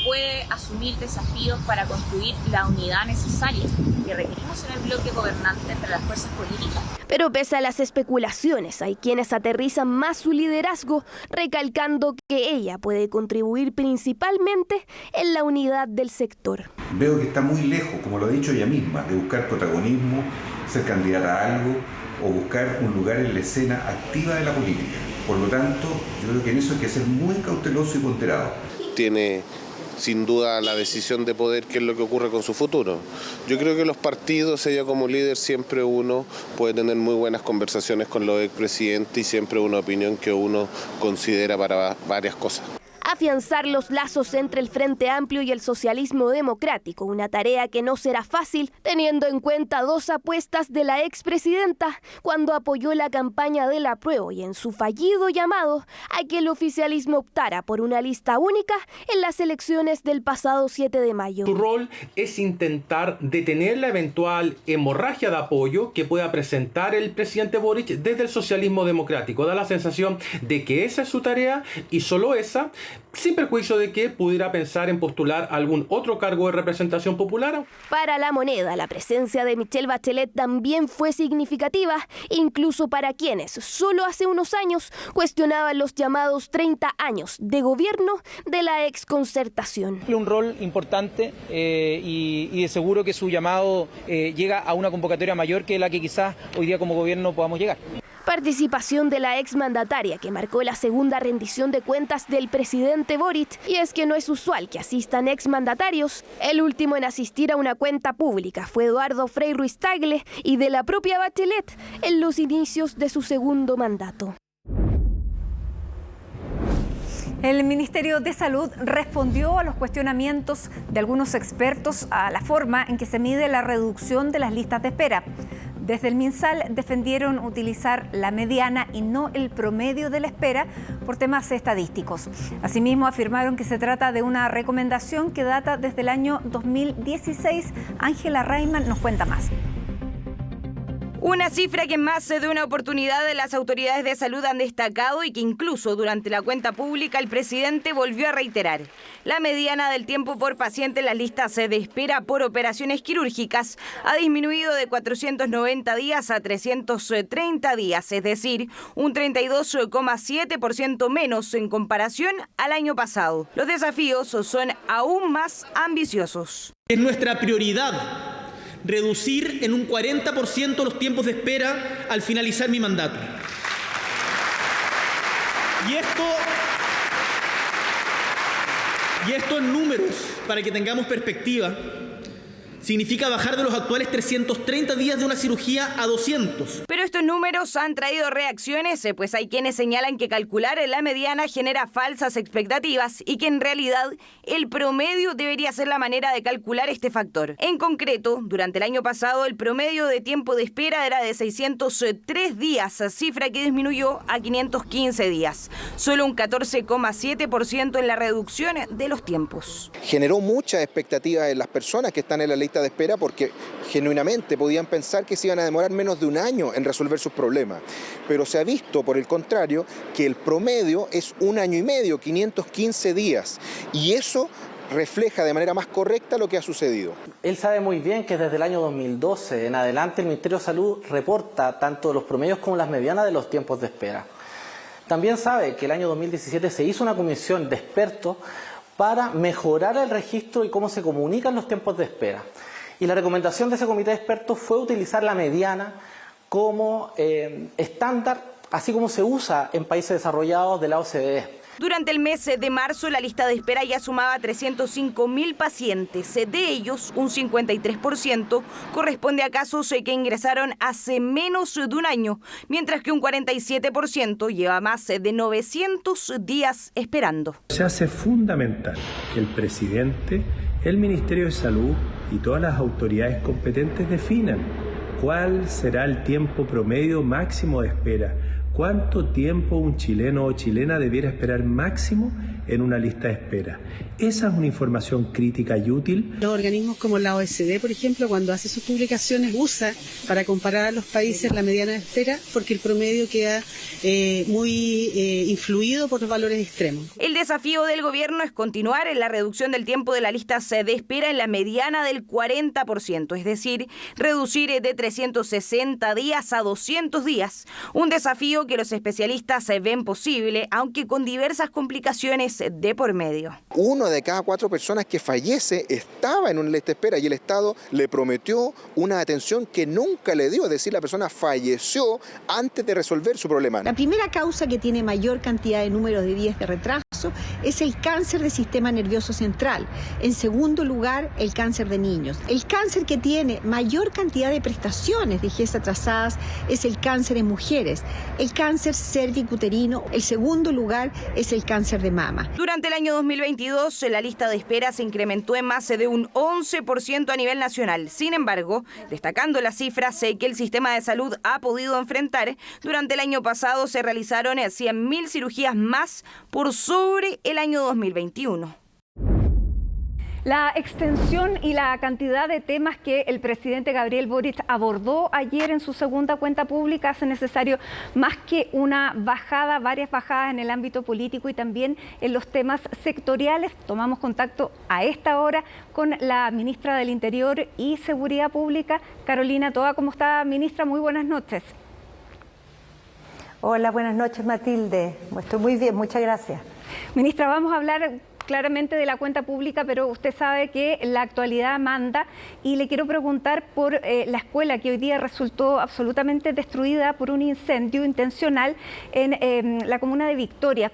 puede asumir desafíos para construir la unidad necesaria que requerimos en el bloque gobernante entre las fuerzas políticas. Pero pese a las especulaciones, hay quienes aterrizan más su liderazgo, recalcando que ella puede contribuir principalmente en la unidad del sector. Veo que está muy lejos, como lo ha dicho ella misma, de buscar protagonismo, ser candidata a algo o buscar un lugar en la escena activa de la política. Por lo tanto, yo creo que en eso hay que ser muy cauteloso y ponderado. Tiene sin duda la decisión de poder, qué es lo que ocurre con su futuro. Yo creo que los partidos, ella como líder, siempre uno puede tener muy buenas conversaciones con los expresidentes y siempre una opinión que uno considera para varias cosas. Afianzar los lazos entre el Frente Amplio y el socialismo democrático, una tarea que no será fácil, teniendo en cuenta 2 apuestas de la expresidenta cuando apoyó la campaña del apruebo y en su fallido llamado a que el oficialismo optara por una lista única en las elecciones del pasado 7 de mayo. Su rol es intentar detener la eventual hemorragia de apoyo que pueda presentar el presidente Boric desde el socialismo democrático. Da la sensación de que esa es su tarea y solo esa, sin perjuicio de que pudiera pensar en postular algún otro cargo de representación popular. Para La Moneda, la presencia de Michelle Bachelet también fue significativa, incluso para quienes solo hace unos años cuestionaban los llamados 30 años de gobierno de la exconcertación. Un rol importante y de seguro que su llamado llega a una convocatoria mayor que la que quizás hoy día como gobierno podamos llegar. Participación de la exmandataria que marcó la segunda rendición de cuentas del presidente Boric, y es que no es usual que asistan exmandatarios. El último en asistir a una cuenta pública fue Eduardo Frei Ruiz Tagle y de la propia Bachelet en los inicios de su segundo mandato. El Ministerio de Salud respondió a los cuestionamientos de algunos expertos a la forma en que se mide la reducción de las listas de espera. Desde el MinSal defendieron utilizar la mediana y no el promedio de la espera por temas estadísticos. Asimismo, afirmaron que se trata de una recomendación que data desde el año 2016. Ángela Rayman nos cuenta más. Una cifra que en más de una oportunidad las autoridades de salud han destacado y que incluso durante la cuenta pública el presidente volvió a reiterar. La mediana del tiempo por paciente en las listas de espera por operaciones quirúrgicas ha disminuido de 490 días a 330 días, es decir, un 32,7% menos en comparación al año pasado. Los desafíos son aún más ambiciosos. Es nuestra prioridad reducir en un 40% los tiempos de espera al finalizar mi mandato. Y esto en números, para que tengamos perspectiva, significa bajar de los actuales 330 días de una cirugía a 200. Pero estos números han traído reacciones, pues hay quienes señalan que calcular la mediana genera falsas expectativas y que en realidad el promedio debería ser la manera de calcular este factor. En concreto, durante el año pasado el promedio de tiempo de espera era de 603 días, cifra que disminuyó a 515 días. Solo un 14,7% en la reducción de los tiempos. Generó mucha expectativa en las personas que están en la lista de espera porque genuinamente podían pensar que se iban a demorar menos de un año en resolver sus problemas. Pero se ha visto, por el contrario, que el promedio es 1 año y medio, 515 días. Y eso refleja de manera más correcta lo que ha sucedido. Él sabe muy bien que desde el año 2012 en adelante el Ministerio de Salud reporta tanto los promedios como las medianas de los tiempos de espera. También sabe que el año 2017 se hizo una comisión de expertos para mejorar el registro y cómo se comunican los tiempos de espera. Y la recomendación de ese comité de expertos fue utilizar la mediana como estándar, así como se usa en países desarrollados de la OCDE. Durante el mes de marzo, la lista de espera ya sumaba 305.000 pacientes. De ellos, un 53% corresponde a casos que ingresaron hace menos de un año, mientras que un 47% lleva más de 900 días esperando. Se hace fundamental que el presidente, el Ministerio de Salud y todas las autoridades competentes definan cuál será el tiempo promedio máximo de espera. ¿Cuánto tiempo un chileno o chilena debiera esperar máximo en una lista de espera? Esa es una información crítica y útil. Los organismos como la OECD, por ejemplo, cuando hace sus publicaciones, usa para comparar a los países la mediana de espera porque el promedio queda muy influido por los valores extremos. El desafío del gobierno es continuar en la reducción del tiempo de la lista de espera en la mediana del 40%, es decir, reducir de 360 días a 200 días. Un desafío que los especialistas ven posible, aunque con diversas complicaciones de por medio. 1 de cada 4 personas que fallece estaba en una lista de espera y el Estado le prometió una atención que nunca le dio, es decir, la persona falleció antes de resolver su problema. La primera causa que tiene mayor cantidad de números de días de retraso es el cáncer del sistema nervioso central. En segundo lugar, el cáncer de niños. El cáncer que tiene mayor cantidad de prestaciones de vejez atrasadas es el cáncer en mujeres. El cáncer cervicuterino, el segundo lugar es el cáncer de mama. Durante el año 2022, la lista de espera se incrementó en más de un 11% a nivel nacional. Sin embargo, destacando las cifras que el sistema de salud ha podido enfrentar, durante el año pasado se realizaron 100.000 cirugías más por sobre el año 2021. La extensión y la cantidad de temas que el presidente Gabriel Boric abordó ayer en su segunda cuenta pública hace necesario más que una bajada, varias bajadas en el ámbito político y también en los temas sectoriales. Tomamos contacto a esta hora con la ministra del Interior y Seguridad Pública, Carolina Toa. ¿Cómo está, ministra? Muy buenas noches. Hola, buenas noches, Matilde. Estoy muy bien, muchas gracias. Ministra, vamos a hablar claramente de la cuenta pública, pero usted sabe que la actualidad manda y le quiero preguntar por la escuela que hoy día resultó absolutamente destruida por un incendio intencional en la comuna de Victoria.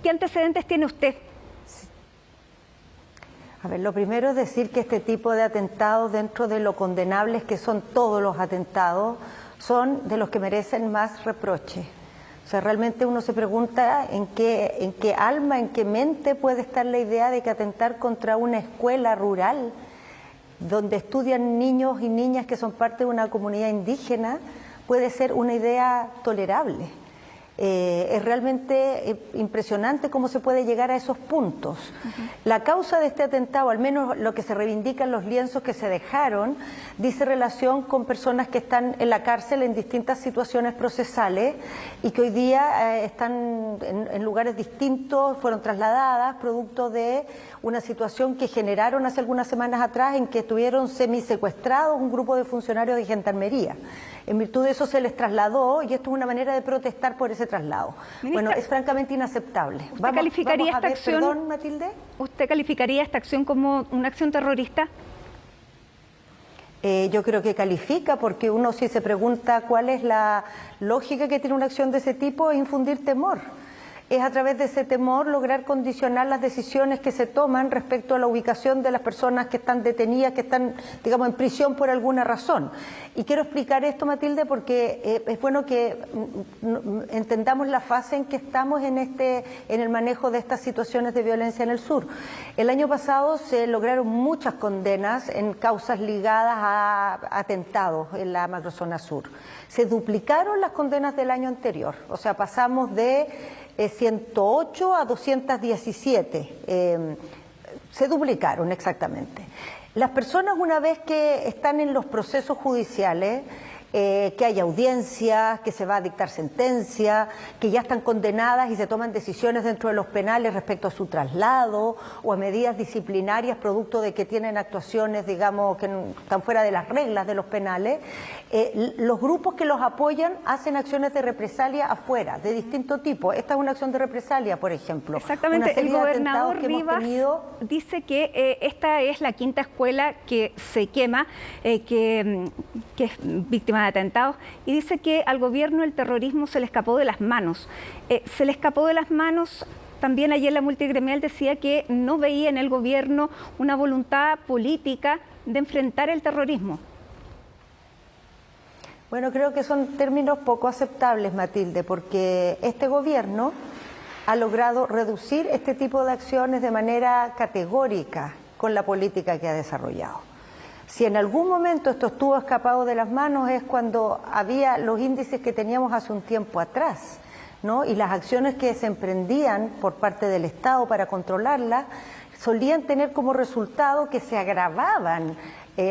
¿Qué antecedentes tiene usted? A ver, lo primero es decir que este tipo de atentados, dentro de lo condenables que son todos los atentados, son de los que merecen más reproche. sea, realmente uno se pregunta en qué alma, en qué mente puede estar la idea de que atentar contra una escuela rural donde estudian niños y niñas que son parte de una comunidad indígena puede ser una idea tolerable. Es realmente impresionante cómo se puede llegar a esos puntos. La causa de este atentado, al menos lo que se reivindica en los lienzos que se dejaron, dice relación con personas que están en la cárcel en distintas situaciones procesales y que hoy día están en lugares distintos, fueron trasladadas producto de una situación que generaron hace algunas semanas atrás en que estuvieron semisecuestrados un grupo de funcionarios de gendarmería. En virtud de eso se les trasladó y esto es una manera de protestar por ese traslado. Ministra, bueno, es francamente inaceptable. ¿Usted calificaría esta acción? Perdón, Matilde. ¿Usted calificaría esta acción como una acción terrorista? Yo creo que califica, porque uno si se pregunta cuál es la lógica que tiene una acción de ese tipo, es infundir temor. Es a través de ese temor lograr condicionar las decisiones que se toman respecto a la ubicación de las personas que están detenidas, que están, digamos, en prisión por alguna razón. Y quiero explicar esto, Matilde, porque es bueno que entendamos la fase en que estamos en el manejo de estas situaciones de violencia en el sur. El año pasado se lograron muchas condenas en causas ligadas a atentados en la macrozona sur. Se duplicaron las condenas del año anterior, o sea, pasamos de 108 a 217, se duplicaron exactamente. Las personas, una vez que están en los procesos judiciales, que hay audiencias, que se va a dictar sentencia, que ya están condenadas y se toman decisiones dentro de los penales respecto a su traslado o a medidas disciplinarias producto de que tienen actuaciones, digamos, que están fuera de las reglas de los penales, los grupos que los apoyan hacen acciones de represalia afuera, de distinto tipo. Esta es una acción de represalia, por ejemplo. Exactamente, el gobernador Rivas dice que esta es la quinta escuela que se quema, que es víctima de atentados, y dice que al gobierno el terrorismo se le escapó de las manos. Se le escapó de las manos. También ayer la multigremial decía que no veía en el gobierno una voluntad política de enfrentar el terrorismo. Bueno, creo que son términos poco aceptables, Matilde, porque este gobierno ha logrado reducir este tipo de acciones de manera categórica con la política que ha desarrollado. Si en algún momento esto estuvo escapado de las manos es cuando había los índices que teníamos hace un tiempo atrás, ¿no? Y las acciones que se emprendían por parte del Estado para controlarlas solían tener como resultado que se agravaban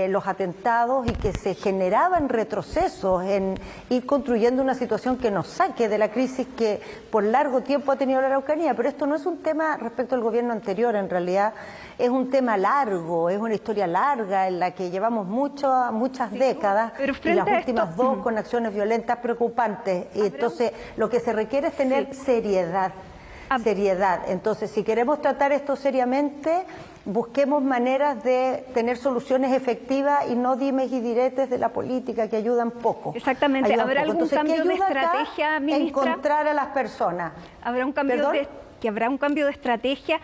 los atentados y que se generaban retrocesos en ir construyendo una situación que nos saque de la crisis que por largo tiempo ha tenido la Araucanía. Pero esto no es un tema respecto al gobierno anterior, en realidad es un tema largo, es una historia larga en la que llevamos muchas décadas y las últimas dos con acciones violentas preocupantes. Y entonces lo que se requiere es tener seriedad. Entonces, si queremos tratar esto seriamente, busquemos maneras de tener soluciones efectivas y no dimes y diretes de la política que ayudan poco. Exactamente. ¿Habrá algún cambio de estrategia, ministra? Encontrar a las personas. ¿Habrá un cambio habrá un cambio de estrategia?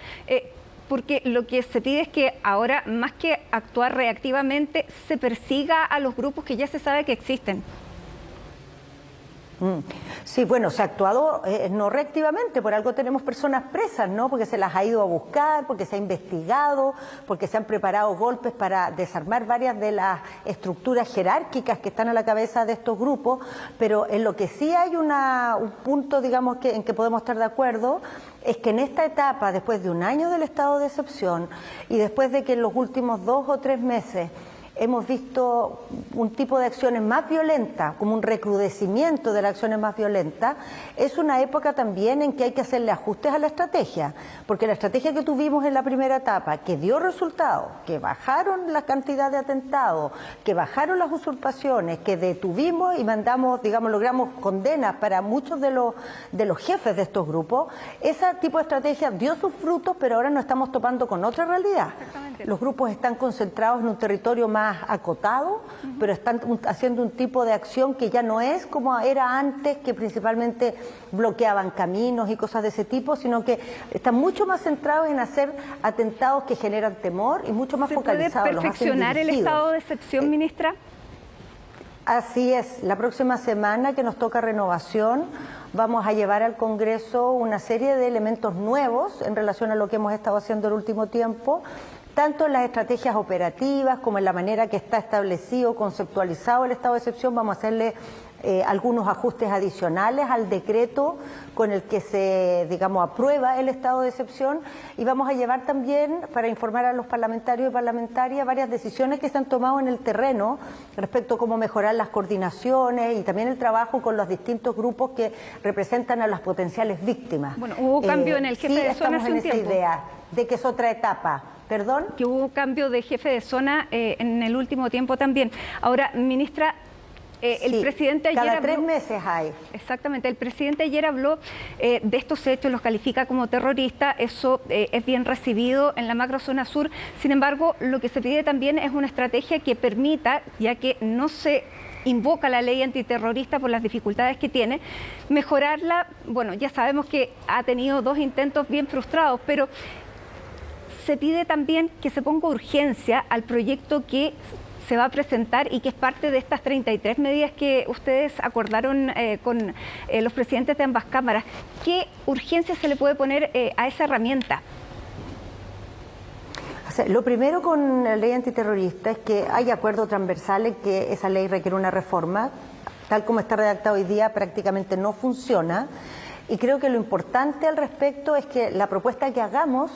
Porque lo que se pide es que ahora, más que actuar reactivamente, se persiga a los grupos que ya se sabe que existen. Sí, bueno, se ha actuado no reactivamente, por algo tenemos personas presas, ¿no? Porque se las ha ido a buscar, porque se ha investigado, porque se han preparado golpes para desarmar varias de las estructuras jerárquicas que están a la cabeza de estos grupos, pero en lo que sí hay un punto, digamos, en que podemos estar de acuerdo, es que en esta etapa, después de un año del estado de excepción y después de que en los últimos 2 o 3 meses hemos visto un tipo de acciones más violentas, como un recrudecimiento de las acciones más violentas, es una época también en que hay que hacerle ajustes a la estrategia, porque la estrategia que tuvimos en la primera etapa, que dio resultados, que bajaron la cantidad de atentados, que bajaron las usurpaciones, que detuvimos y mandamos, digamos, logramos condenas para muchos de los jefes de estos grupos, ese tipo de estrategia dio sus frutos, pero ahora nos estamos topando con otra realidad. Los grupos están concentrados en un territorio más acotado, pero están haciendo un tipo de acción que ya no es como era antes, que principalmente bloqueaban caminos y cosas de ese tipo, sino que están mucho más centrados en hacer atentados que generan temor y mucho más focalizados. ¿Se puede perfeccionar el estado de excepción, ministra? Así es, la próxima semana que nos toca renovación, vamos a llevar al Congreso una serie de elementos nuevos en relación a lo que hemos estado haciendo el último tiempo, tanto en las estrategias operativas como en la manera que está establecido, conceptualizado el estado de excepción. Vamos a hacerle algunos ajustes adicionales al decreto con el que se, aprueba el estado de excepción, y vamos a llevar también, para informar a los parlamentarios y parlamentarias, varias decisiones que se han tomado en el terreno respecto a cómo mejorar las coordinaciones y también el trabajo con los distintos grupos que representan a las potenciales víctimas. Bueno, hubo cambio en el jefe de zona hace un tiempo. Sí, estamos en esa idea de que es otra etapa. ¿Perdón? Que hubo cambio de jefe de zona en el último tiempo también. Ahora, ministra, el presidente ayer cada 3 meses hay. Exactamente, el presidente ayer habló de estos hechos, los califica como terroristas, eso es bien recibido en la macrozona sur. Sin embargo, lo que se pide también es una estrategia que permita, ya que no se invoca la ley antiterrorista por las dificultades que tiene, mejorarla. Bueno, ya sabemos que ha tenido 2 intentos bien frustrados, pero se pide también que se ponga urgencia al proyecto que se va a presentar y que es parte de estas 33 medidas que ustedes acordaron con los presidentes de ambas cámaras. ¿Qué urgencia se le puede poner a esa herramienta? O sea, lo primero con la ley antiterrorista es que hay acuerdo transversal en que esa ley requiere una reforma. Tal como está redactado hoy día, prácticamente no funciona. Y creo que lo importante al respecto es que la propuesta que hagamos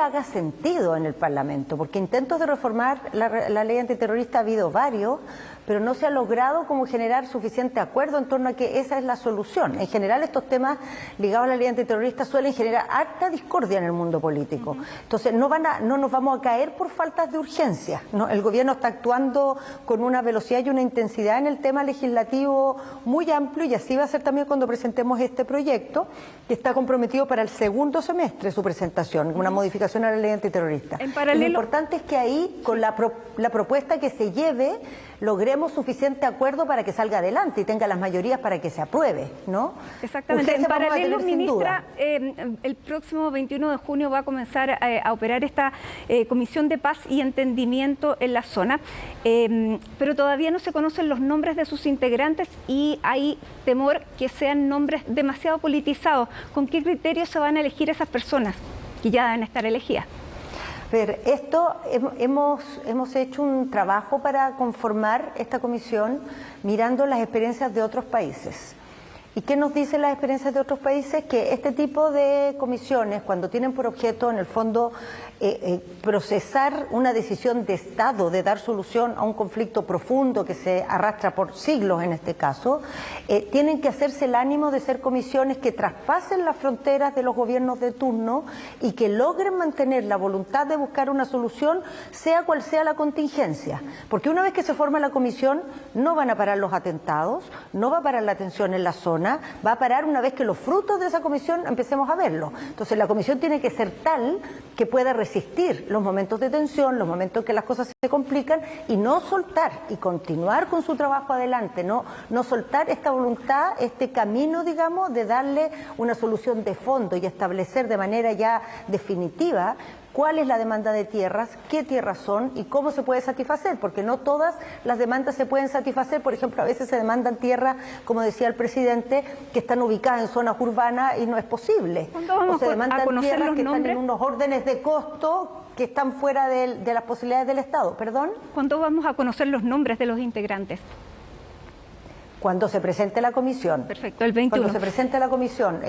haga sentido en el Parlamento, porque intentos de reformar la ley antiterrorista ha habido varios, pero no se ha logrado como generar suficiente acuerdo en torno a que esa es la solución. En general, estos temas ligados a la ley antiterrorista suelen generar harta discordia en el mundo político. Entonces, no nos vamos a caer por faltas de urgencia, ¿no? El gobierno está actuando con una velocidad y una intensidad en el tema legislativo muy amplio, y así va a ser también cuando presentemos este proyecto, que está comprometido para el segundo semestre su presentación, una modificación a la ley antiterrorista. En paralelo, lo importante es que ahí, con la propuesta que se lleve, logremos suficiente acuerdo para que salga adelante y tenga las mayorías para que se apruebe, ¿no? Exactamente. En paralelo, ministra, el próximo 21 de junio va a comenzar a operar esta Comisión de Paz y Entendimiento en la zona, pero todavía no se conocen los nombres de sus integrantes y hay temor que sean nombres demasiado politizados. ¿Con qué criterios se van a elegir esas personas que ya deben estar elegidas? Hemos hecho un trabajo para conformar esta comisión mirando las experiencias de otros países. ¿Y qué nos dicen las experiencias de otros países? Que este tipo de comisiones, cuando tienen por objeto, en el fondo, procesar una decisión de Estado, de dar solución a un conflicto profundo que se arrastra por siglos en este caso, tienen que hacerse el ánimo de ser comisiones que traspasen las fronteras de los gobiernos de turno y que logren mantener la voluntad de buscar una solución, sea cual sea la contingencia. Porque una vez que se forma la comisión, no van a parar los atentados, no va a parar la tensión en la zona, va a parar una vez que los frutos de esa comisión empecemos a verlos. Entonces la comisión tiene que ser tal que pueda resistir los momentos de tensión, los momentos en que las cosas se complican, y no soltar y continuar con su trabajo adelante, no soltar esta voluntad, este camino, digamos, de darle una solución de fondo y establecer de manera ya definitiva cuál es la demanda de tierras, qué tierras son y cómo se puede satisfacer, porque no todas las demandas se pueden satisfacer. Por ejemplo, a veces se demandan tierras, como decía el presidente, que están ubicadas en zonas urbanas y no es posible. O se demandan tierras que están en unos órdenes de costo que están fuera de las posibilidades del Estado. ¿Perdón? ¿Cuándo vamos a conocer los nombres de los integrantes? Cuando se presente la comisión. Perfecto, el 21. Cuando se presente la comisión.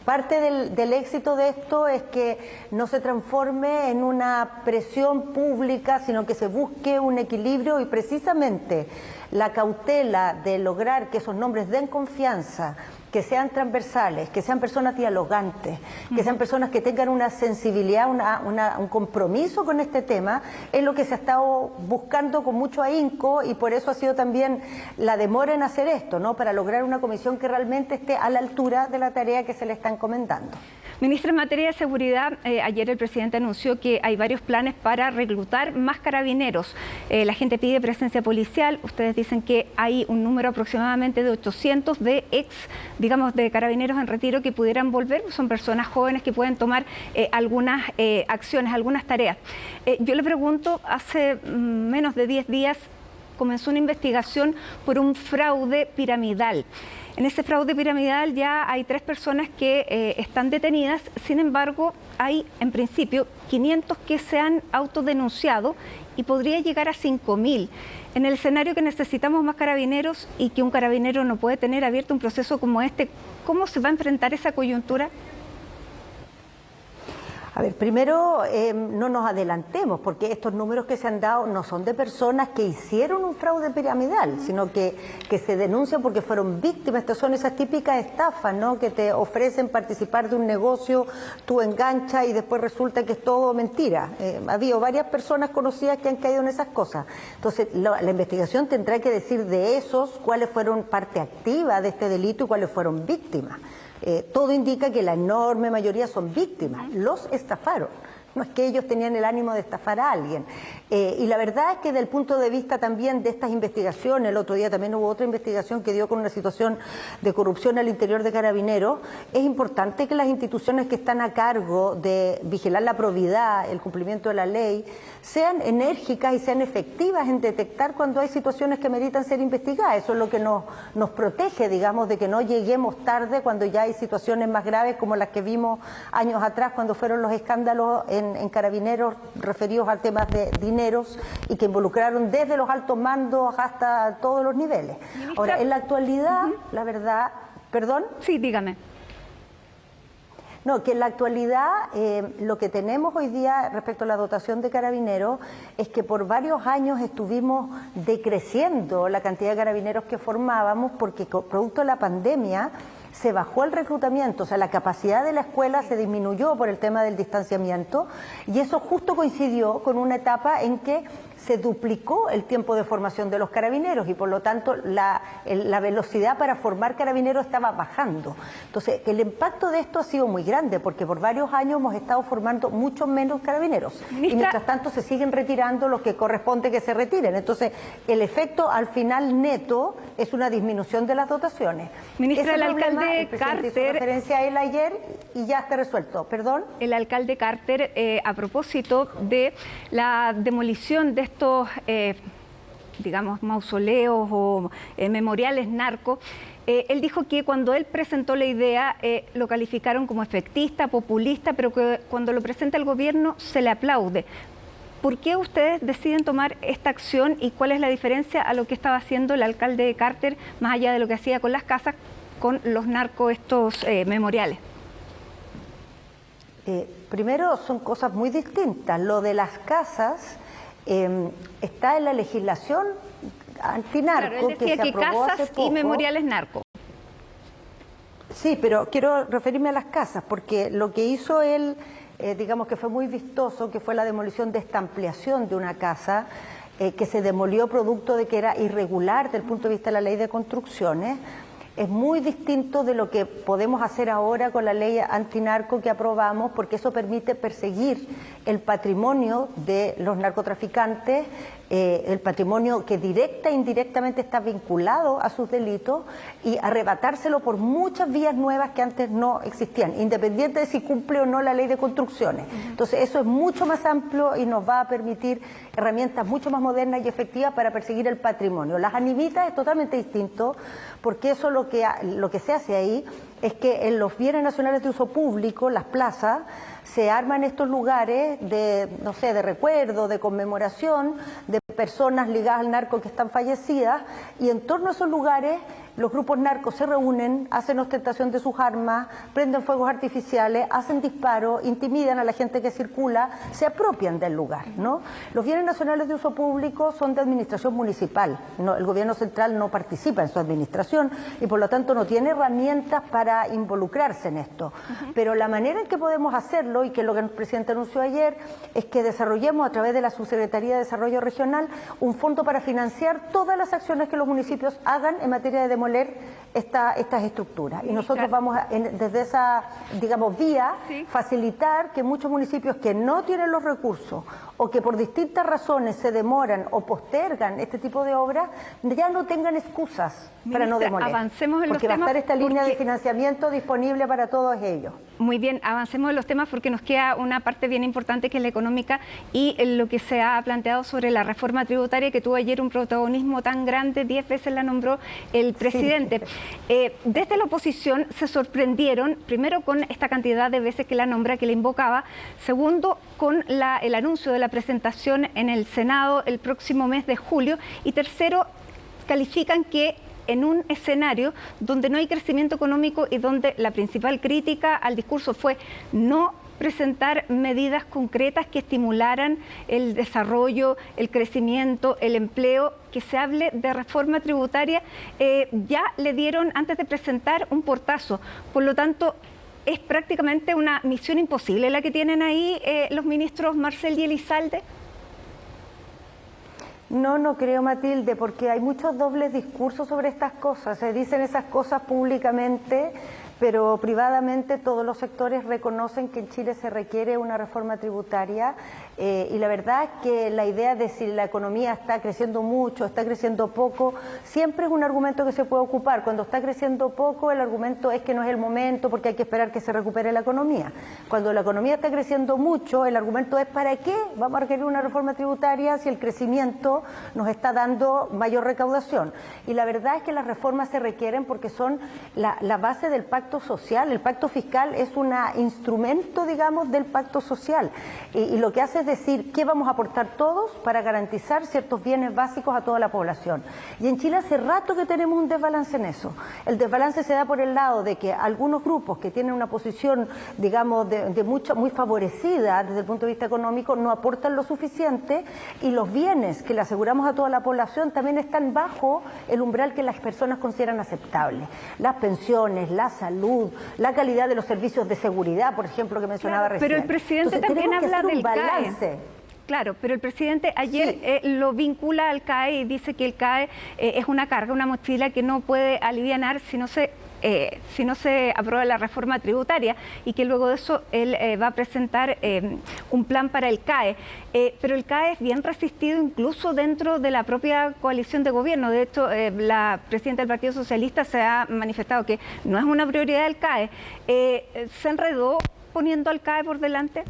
Parte del éxito de esto es que no se transforme en una presión pública, sino que se busque un equilibrio, y precisamente la cautela de lograr que esos nombres den confianza, que sean transversales, que sean personas dialogantes, que sean personas que tengan una sensibilidad, un compromiso con este tema, es lo que se ha estado buscando con mucho ahínco, y por eso ha sido también la demora en hacer esto, ¿no? Para lograr una comisión que realmente esté a la altura de la tarea que se le está encomendando. Ministra, en materia de seguridad, ayer el presidente anunció que hay varios planes para reclutar más carabineros. La gente pide presencia policial. Ustedes dicen que hay un número aproximadamente de 800 de de carabineros en retiro que pudieran volver. Son personas jóvenes que pueden tomar algunas acciones, algunas tareas. Yo le pregunto, hace menos de 10 días comenzó una investigación por un fraude piramidal. En ese fraude piramidal ya hay 3 personas que están detenidas, sin embargo, hay en principio 500 que se han autodenunciado y podría llegar a 5.000. En el escenario que necesitamos más carabineros y que un carabinero no puede tener abierto un proceso como este, ¿cómo se va a enfrentar esa coyuntura? A ver, primero no nos adelantemos, porque estos números que se han dado no son de personas que hicieron un fraude piramidal, sino que se denuncian porque fueron víctimas. Estas son esas típicas estafas, ¿no?, que te ofrecen participar de un negocio, tú enganchas y después resulta que es todo mentira. Ha habido varias personas conocidas que han caído en esas cosas. Entonces, la investigación tendrá que decir de esos cuáles fueron parte activa de este delito y cuáles fueron víctimas. Todo indica que la enorme mayoría son víctimas, los estafaron. No es que ellos tenían el ánimo de estafar a alguien. Y la verdad es que desde el punto de vista también de estas investigaciones, el otro día también hubo otra investigación que dio con una situación de corrupción al interior de Carabineros, es importante que las instituciones que están a cargo de vigilar la probidad, el cumplimiento de la ley, sean enérgicas y sean efectivas en detectar cuando hay situaciones que meritan ser investigadas. Eso es lo que nos protege, digamos, de que no lleguemos tarde cuando ya hay situaciones más graves como las que vimos años atrás cuando fueron los escándalos en Carabineros referidos a temas de dineros y que involucraron desde los altos mandos hasta todos los niveles. Ministra, ahora, en la actualidad, la verdad... ¿Perdón? Sí, dígame. No, que en la actualidad lo que tenemos hoy día respecto a la dotación de carabineros es que por varios años estuvimos decreciendo la cantidad de carabineros que formábamos porque producto de la pandemia se bajó el reclutamiento, o sea, la capacidad de la escuela se disminuyó por el tema del distanciamiento y eso justo coincidió con una etapa en que se duplicó el tiempo de formación de los carabineros y por lo tanto la velocidad para formar carabineros estaba bajando. Entonces, el impacto de esto ha sido muy grande porque por varios años hemos estado formando mucho menos carabineros. Ministra, y mientras tanto se siguen retirando los que corresponde que se retiren. Entonces, el efecto al final neto es una disminución de las dotaciones. Ministra, el alcalde Carter hizo referencia a él ayer y ya está resuelto. ¿Perdón? El alcalde Carter, a propósito de la demolición de estos, digamos, mausoleos o memoriales narcos, él dijo que cuando él presentó la idea lo calificaron como efectista, populista, pero que cuando lo presenta el gobierno se le aplaude. ¿Por qué ustedes deciden tomar esta acción y cuál es la diferencia a lo que estaba haciendo el alcalde Carter, más allá de lo que hacía con las casas, con los narcos, estos memoriales? Primero, son cosas muy distintas. Lo de las casas está en la legislación antinarco, claro, él decía que se aprobó casas hace poco. Y memoriales narco. Sí, pero quiero referirme a las casas, porque lo que hizo él, digamos que fue muy vistoso, que fue la demolición de esta ampliación de una casa, que se demolió producto de que era irregular desde el punto de vista de la ley de construcciones. Es muy distinto de lo que podemos hacer ahora con la ley antinarco que aprobamos, porque eso permite perseguir el patrimonio de los narcotraficantes, el patrimonio que directa e indirectamente está vinculado a sus delitos y arrebatárselo por muchas vías nuevas que antes no existían, independiente de si cumple o no la ley de construcciones. Entonces eso es mucho más amplio y nos va a permitir herramientas mucho más modernas y efectivas para perseguir el patrimonio. Las animitas es totalmente distinto, porque eso lo que se hace ahí es que en los bienes nacionales de uso público, las plazas, se arman estos lugares de, no sé, de recuerdo, de conmemoración, de personas ligadas al narco que están fallecidas, y en torno a esos lugares los grupos narcos se reúnen, hacen ostentación de sus armas, prenden fuegos artificiales, hacen disparos, intimidan a la gente que circula, se apropian del lugar, ¿no? Los bienes nacionales de uso público son de administración municipal, el gobierno central no participa en su administración y por lo tanto no tiene herramientas para involucrarse en esto. Pero la manera en que podemos hacerlo, y que es lo que el presidente anunció ayer, es que desarrollemos a través de la Subsecretaría de Desarrollo Regional un fondo para financiar todas las acciones que los municipios hagan en materia de demoler estas estructuras. Y nosotros vamos desde esa, digamos, vía, facilitar que muchos municipios que no tienen los recursos o que por distintas razones se demoran o postergan este tipo de obras, ya no tengan excusas para no demoler. Avancemos en porque los temas, va a estar esta línea de financiamiento disponible para todos ellos. Muy bien, avancemos en los temas porque nos queda una parte bien importante que es la económica y lo que se ha planteado sobre la reforma tributaria que tuvo ayer un protagonismo tan grande, 10 veces la nombró el presidente. Desde la oposición se sorprendieron, primero con esta cantidad de veces que la nombra, que la invocaba, segundo con el anuncio de la presentación en el Senado el próximo mes de julio, y tercero, califican que en un escenario donde no hay crecimiento económico y donde la principal crítica al discurso fue no presentar medidas concretas que estimularan el desarrollo, el crecimiento, el empleo, que se hable de reforma tributaria, ya le dieron antes de presentar un portazo. Por lo tanto, es prácticamente una misión imposible la que tienen ahí los ministros Marcel y Elizalde. No, no creo, Matilde, porque hay muchos dobles discursos sobre estas cosas. Se dicen esas cosas públicamente, pero privadamente todos los sectores reconocen que en Chile se requiere una reforma tributaria, y la verdad es que la idea de si la economía está creciendo mucho, está creciendo poco, siempre es un argumento que se puede ocupar. Cuando está creciendo poco, el argumento es que no es el momento porque hay que esperar que se recupere la economía. Cuando la economía está creciendo mucho, el argumento es ¿para qué vamos a requerir una reforma tributaria si el crecimiento nos está dando mayor recaudación? Y la verdad es que las reformas se requieren porque son la base del pacto social. El pacto fiscal es un instrumento, digamos, del pacto social, y lo que hace es decir qué vamos a aportar todos para garantizar ciertos bienes básicos a toda la población. Y en Chile hace rato que tenemos un desbalance en eso. El desbalance se da por el lado de que algunos grupos que tienen una posición, digamos, muy favorecida desde el punto de vista económico no aportan lo suficiente, y los bienes que le aseguramos a toda la población también están bajo el umbral que las personas consideran aceptable. Las pensiones, la salud, la calidad de los servicios de seguridad, por ejemplo, que mencionaba recién. Pero el presidente también habla del CAE. Claro, pero el presidente ayer lo vincula al CAE y dice que el CAE es una carga, una mochila que no puede alivianar si no se aprueba la reforma tributaria, y que luego de eso él va a presentar un plan para el CAE. Pero el CAE es bien resistido incluso dentro de la propia coalición de gobierno. De hecho, la presidenta del Partido Socialista se ha manifestado que no es una prioridad del CAE. ¿Se enredó poniendo al CAE por delante?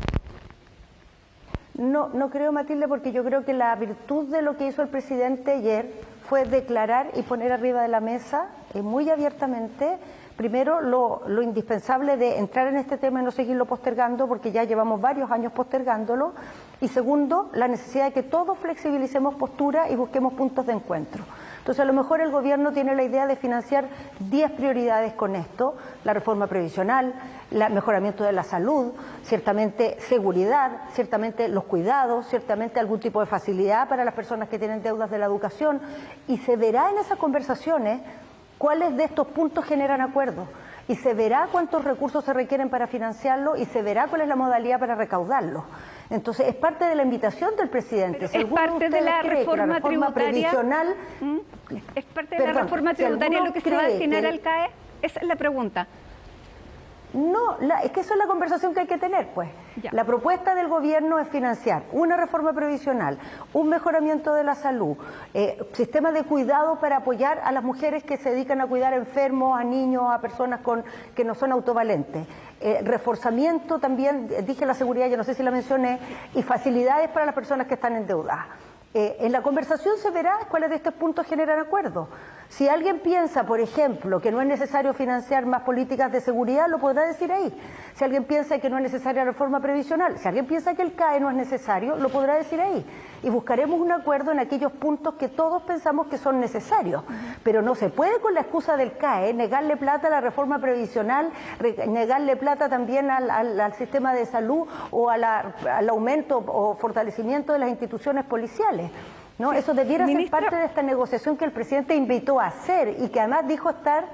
No, no creo, Matilde, porque yo creo que la virtud de lo que hizo el presidente ayer fue declarar y poner arriba de la mesa muy abiertamente, primero, lo indispensable de entrar en este tema y no seguirlo postergando, porque ya llevamos varios años postergándolo, y segundo, la necesidad de que todos flexibilicemos postura y busquemos puntos de encuentro. Entonces, a lo mejor el gobierno tiene la idea de financiar 10 prioridades con esto: la reforma previsional, el mejoramiento de la salud, ciertamente seguridad, ciertamente los cuidados, ciertamente algún tipo de facilidad para las personas que tienen deudas de la educación, y se verá en esas conversaciones cuáles de estos puntos generan acuerdos, y se verá cuántos recursos se requieren para financiarlo, y se verá cuál es la modalidad para recaudarlo. Entonces, es parte de la invitación del presidente. Es parte de la reforma tributaria. Es parte de la reforma tributaria lo que se va a destinar al CAE. Esa es la pregunta. No, es que eso es la conversación que hay que tener, pues. Ya. La propuesta del gobierno es financiar una reforma previsional, un mejoramiento de la salud, sistema de cuidado para apoyar a las mujeres que se dedican a cuidar a enfermos, a niños, a personas que no son autovalentes. Reforzamiento también, dije la seguridad, yo no sé si la mencioné, y facilidades para las personas que están endeudadas. En la conversación se verá cuáles de estos puntos generan acuerdo. Si alguien piensa, por ejemplo, que no es necesario financiar más políticas de seguridad, lo podrá decir ahí. Si alguien piensa que no es necesaria reforma previsional, si alguien piensa que el CAE no es necesario, lo podrá decir ahí. Y buscaremos un acuerdo en aquellos puntos que todos pensamos que son necesarios. Pero no se puede, con la excusa del CAE, negarle plata a la reforma previsional, negarle plata también al sistema de salud, o al aumento o fortalecimiento de las instituciones policiales. ¿No? Sí. Eso debiera ser parte de esta negociación que el presidente invitó a hacer, y que además dijo estar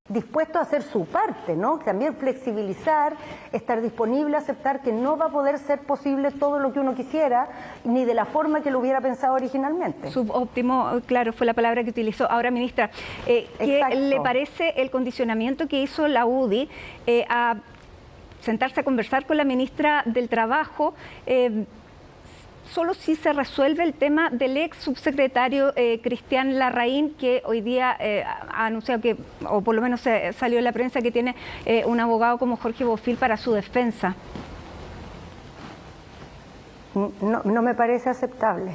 dispuesto a hacer su parte, ¿no? También flexibilizar, estar disponible a aceptar que no va a poder ser posible todo lo que uno quisiera, ni de la forma que lo hubiera pensado originalmente. Subóptimo, claro, fue la palabra que utilizó. Ahora, ministra, ¿qué le parece el condicionamiento que hizo la UDI a sentarse a conversar con la ministra del Trabajo? Solo si se resuelve el tema del ex subsecretario Cristian Larraín, que hoy día ha anunciado que, o por lo menos salió en la prensa, que tiene un abogado como Jorge Bofill para su defensa. No me parece aceptable.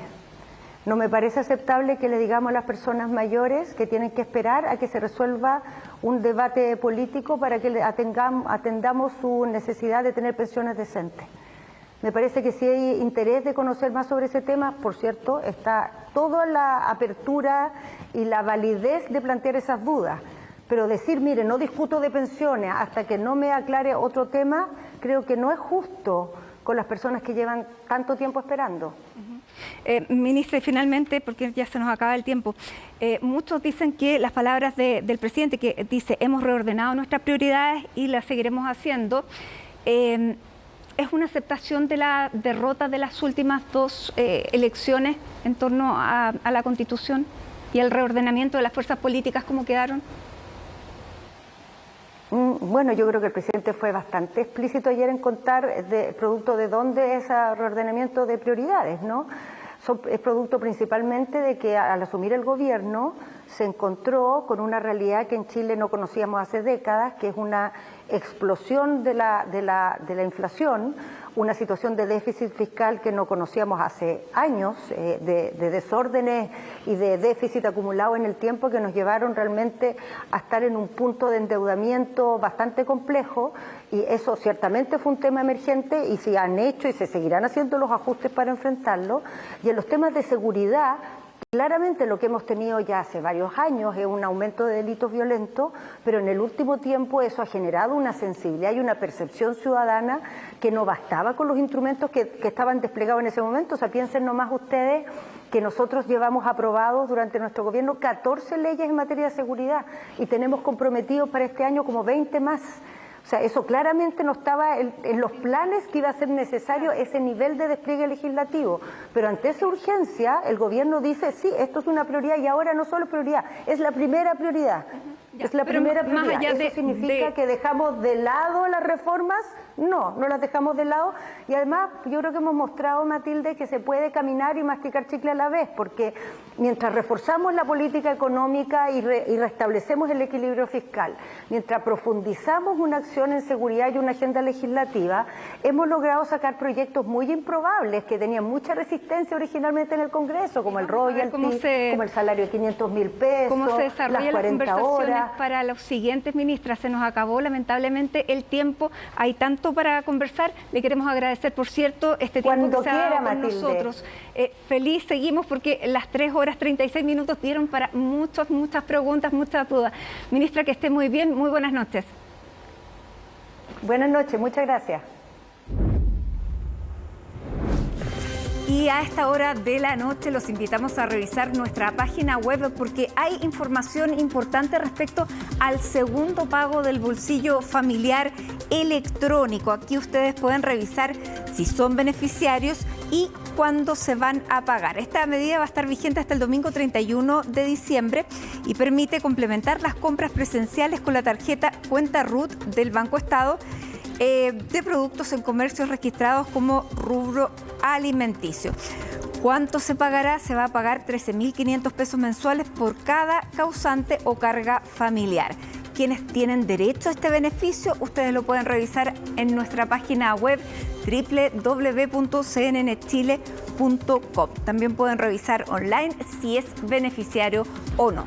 No me parece aceptable que le digamos a las personas mayores que tienen que esperar a que se resuelva un debate político para que atendamos su necesidad de tener pensiones decentes. Me parece que si hay interés de conocer más sobre ese tema, por cierto, está toda la apertura y la validez de plantear esas dudas. Pero decir, mire, no discuto de pensiones hasta que no me aclare otro tema, creo que no es justo con las personas que llevan tanto tiempo esperando. Ministra, y finalmente, porque ya se nos acaba el tiempo, muchos dicen que las palabras del presidente, que dice, hemos reordenado nuestras prioridades y las seguiremos haciendo, ¿es una aceptación de la derrota de las últimas dos elecciones en torno a la Constitución y el reordenamiento de las fuerzas políticas como quedaron? Bueno, yo creo que el presidente fue bastante explícito ayer en contar producto de dónde es ese reordenamiento de prioridades, ¿no? Es producto principalmente de que al asumir el gobierno se encontró con una realidad que en Chile no conocíamos hace décadas, que es una explosión de la inflación, una situación de déficit fiscal que no conocíamos hace años, de desórdenes y de déficit acumulado en el tiempo que nos llevaron realmente a estar en un punto de endeudamiento bastante complejo, y eso ciertamente fue un tema emergente y se han hecho y se seguirán haciendo los ajustes para enfrentarlo. Y en los temas de seguridad, claramente lo que hemos tenido ya hace varios años es un aumento de delitos violentos, pero en el último tiempo eso ha generado una sensibilidad y una percepción ciudadana que no bastaba con los instrumentos que estaban desplegados en ese momento. O sea, piensen nomás ustedes que nosotros llevamos aprobados durante nuestro gobierno 14 leyes en materia de seguridad y tenemos comprometidos para este año como 20 más. O sea, eso claramente no estaba en los planes que iba a ser necesario ese nivel de despliegue legislativo. Pero ante esa urgencia, el gobierno dice, sí, esto es una prioridad y ahora no solo prioridad, es la primera prioridad. Ya, es la primera prioridad. ¿Eso significa que dejamos de lado las reformas? No las dejamos de lado. Y además, yo creo que hemos mostrado, Matilde, que se puede caminar y masticar chicle a la vez, porque mientras reforzamos la política económica y restablecemos el equilibrio fiscal, mientras profundizamos una acción en seguridad y una agenda legislativa, hemos logrado sacar proyectos muy improbables que tenían mucha resistencia originalmente en el Congreso, como el royalty, como el salario de 500.000 pesos, ¿cómo se desarrollan las 40 las conversaciones horas para los siguientes, ministras? Se nos acabó lamentablemente el tiempo, hay tanto para conversar. Le queremos agradecer, por cierto, este tiempo que se ha dado con nosotros. Feliz, seguimos porque las 3 horas 36 minutos dieron para muchas preguntas, muchas dudas. Ministra, que esté muy bien, muy buenas noches. Buenas noches, muchas gracias. Y a esta hora de la noche los invitamos a revisar nuestra página web porque hay información importante respecto al segundo pago del bolsillo familiar electrónico. Aquí ustedes pueden revisar si son beneficiarios y cuándo se van a pagar. Esta medida va a estar vigente hasta el domingo 31 de diciembre y permite complementar las compras presenciales con la tarjeta Cuenta RUT del Banco Estado de productos en comercios registrados como rubro alimenticio. ¿Cuánto se pagará? Se va a pagar 13.500 pesos mensuales por cada causante o carga familiar. Quienes tienen derecho a este beneficio, ustedes lo pueden revisar en nuestra página web www.cnnchile.com. También pueden revisar online si es beneficiario o no.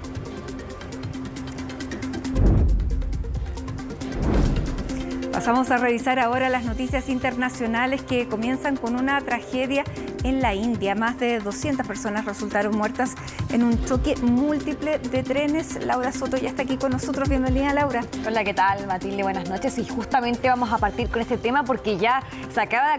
Pasamos a revisar ahora las noticias internacionales que comienzan con una tragedia en la India. Más de 200 personas resultaron muertas en un choque múltiple de trenes. Laura Soto ya está aquí con nosotros. Bienvenida, Laura. Hola, ¿qué tal, Matilde? Buenas noches. Y justamente vamos a partir con este tema porque ya se acaba de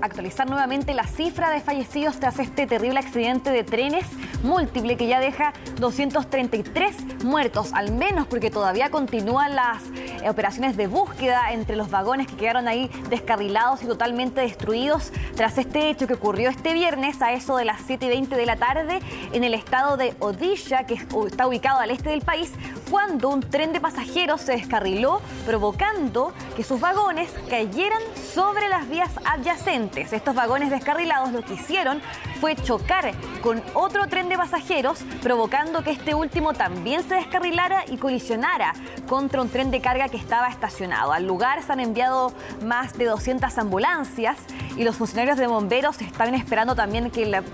actualizar nuevamente la cifra de fallecidos tras este terrible accidente de trenes múltiple que ya deja 233 muertos, al menos porque todavía continúan las operaciones de búsqueda entre los vagones que quedaron ahí descarrilados y totalmente destruidos tras este hecho que ocurrió este viernes a eso de las 7:20 de la tarde en el estado de Odisha, que está ubicado al este del país, cuando un tren de pasajeros se descarriló, provocando que sus vagones cayeran sobre las vías adyacentes. Estos vagones descarrilados lo que hicieron fue chocar con otro tren de pasajeros, provocando que este último también se descarrilara y colisionara contra un tren de carga que estaba estacionado. Al lugar se han enviado más de 200 ambulancias y los funcionarios de bomberos están esperando también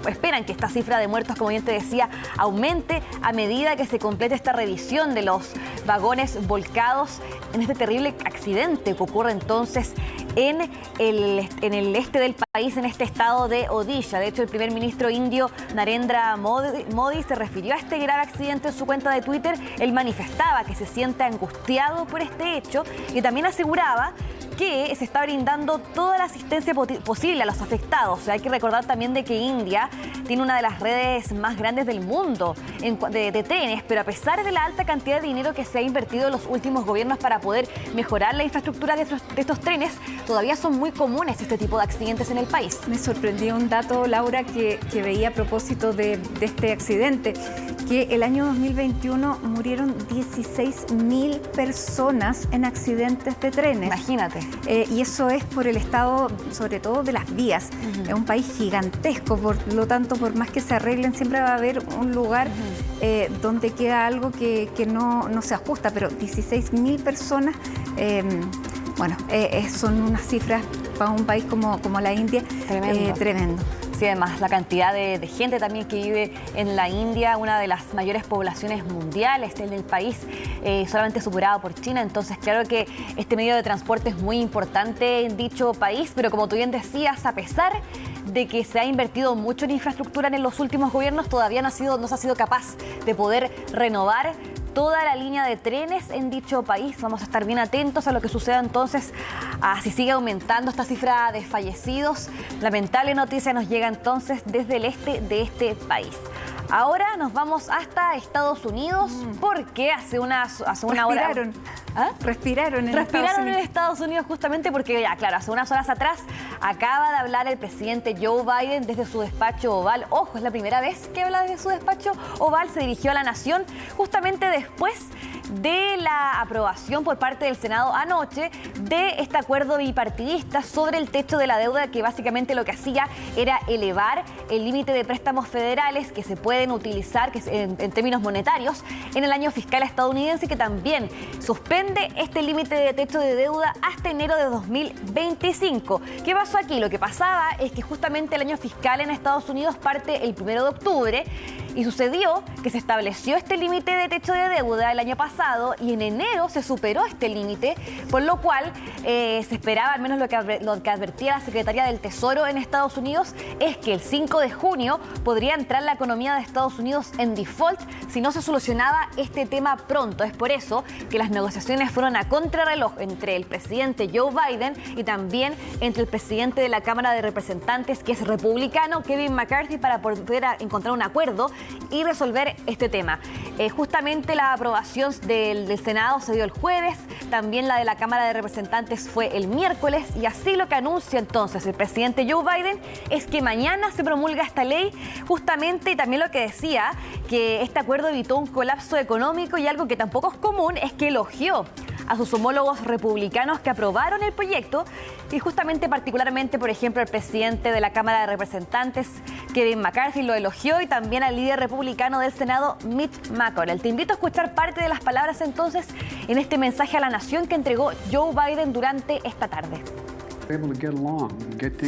esperan que esta cifra de muertos, como bien te decía, aumente a medida que se complete esta revisión de los vagones volcados en este terrible accidente que ocurre entonces en el este del país, en este estado de Odisha. De hecho, el primer ministro indio Narendra Modi se refirió a este grave accidente en su cuenta de Twitter. Él manifestaba que se siente angustiado por este hecho y también aseguraba que se está brindando toda la asistencia posible a los afectados. O sea, hay que recordar también de que India tiene una de las redes más grandes del mundo de trenes, pero a pesar de la alta cantidad de dinero que se ha invertido en los últimos gobiernos para poder mejorar la infraestructura de estos trenes, todavía son muy comunes este tipo de accidentes en el país. Me sorprendió un dato, Laura, que veía a propósito de este accidente, que el año 2021 murieron 16.000 personas en accidentes de trenes. Imagínate. Y eso es por el estado, sobre todo, de las vías. Es un país gigantesco, por lo tanto, por más que se arreglen, siempre va a haber un lugar donde queda algo que no se ajusta, pero 16.000 personas, son unas cifras para un país como la India tremendo. Sí, además la cantidad de gente también que vive en la India, una de las mayores poblaciones mundiales en el país, solamente superado por China. Entonces, claro que este medio de transporte es muy importante en dicho país, pero como tú bien decías, a pesar de que se ha invertido mucho en infraestructura en los últimos gobiernos, todavía no se ha sido capaz de poder renovar toda la línea de trenes en dicho país. Vamos a estar bien atentos a lo que suceda entonces, si sigue aumentando esta cifra de fallecidos. Lamentable noticia nos llega entonces desde el este de este país. Ahora nos vamos hasta Estados Unidos porque hace una hora... Respiraron en Estados Unidos justamente porque, ya claro, hace unas horas atrás acaba de hablar el presidente Joe Biden desde su despacho oval. Ojo, es la primera vez que habla desde su despacho oval. Se dirigió a la nación justamente después de la aprobación por parte del Senado anoche de este acuerdo bipartidista sobre el techo de la deuda, que básicamente lo que hacía era elevar el límite de préstamos federales que se pueden utilizar en términos monetarios en el año fiscal estadounidense, que también suspende este límite de techo de deuda hasta enero de 2025. ¿Qué pasó aquí? Lo que pasaba es que justamente el año fiscal en Estados Unidos parte el 1 de octubre y sucedió que se estableció este límite de techo de deuda el año pasado y en enero se superó este límite, por lo cual se esperaba, al menos lo que advertía la Secretaría del Tesoro en Estados Unidos, es que el 5 de junio podría entrar la economía de Estados Unidos en default si no se solucionaba este tema pronto. Es por eso que las negociaciones fueron a contrarreloj entre el presidente Joe Biden y también entre el presidente de la Cámara de Representantes, que es republicano, Kevin McCarthy, para poder encontrar un acuerdo y resolver este tema. Justamente la aprobación del Senado se dio el jueves, también la de la Cámara de Representantes fue el miércoles, y así lo que anuncia entonces el presidente Joe Biden es que mañana se promulga esta ley, justamente, y también lo que decía, que este acuerdo evitó un colapso económico, y algo que tampoco es común es que elogió a sus homólogos republicanos que aprobaron el proyecto, y justamente particularmente, por ejemplo, el presidente de la Cámara de Representantes, Kevin McCarthy, lo elogió, y también al líder republicano del Senado, Mitch McConnell. Te invito a escuchar parte de las palabras entonces en este mensaje a la nación que entregó Joe Biden durante esta tarde.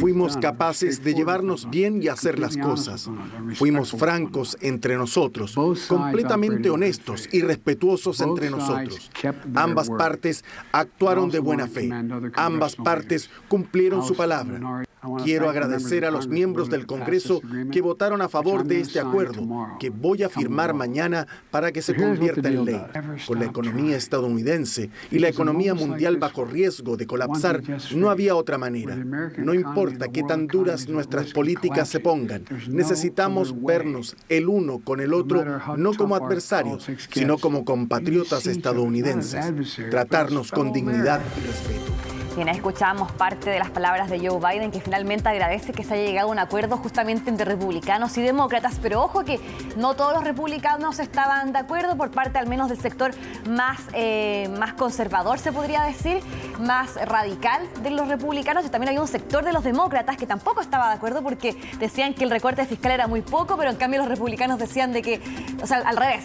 Fuimos capaces de llevarnos bien y hacer las cosas. Fuimos francos entre nosotros, completamente honestos y respetuosos entre nosotros. Ambas partes actuaron de buena fe. Ambas partes cumplieron su palabra. Quiero agradecer a los miembros del Congreso que votaron a favor de este acuerdo, que voy a firmar mañana para que se convierta en ley. Con la economía estadounidense y la economía mundial bajo riesgo de colapsar, no había otra manera. No importa qué tan duras nuestras políticas se pongan, necesitamos vernos el uno con el otro, no como adversarios, sino como compatriotas estadounidenses. Tratarnos con dignidad y respeto. Bien, escuchábamos parte de las palabras de Joe Biden, que finalmente agradece que se haya llegado a un acuerdo justamente entre republicanos y demócratas, pero ojo que no todos los republicanos estaban de acuerdo, por parte al menos del sector más conservador, se podría decir, más radical de los republicanos, y también había un sector de los demócratas que tampoco estaba de acuerdo porque decían que el recorte fiscal era muy poco, pero en cambio los republicanos decían al revés,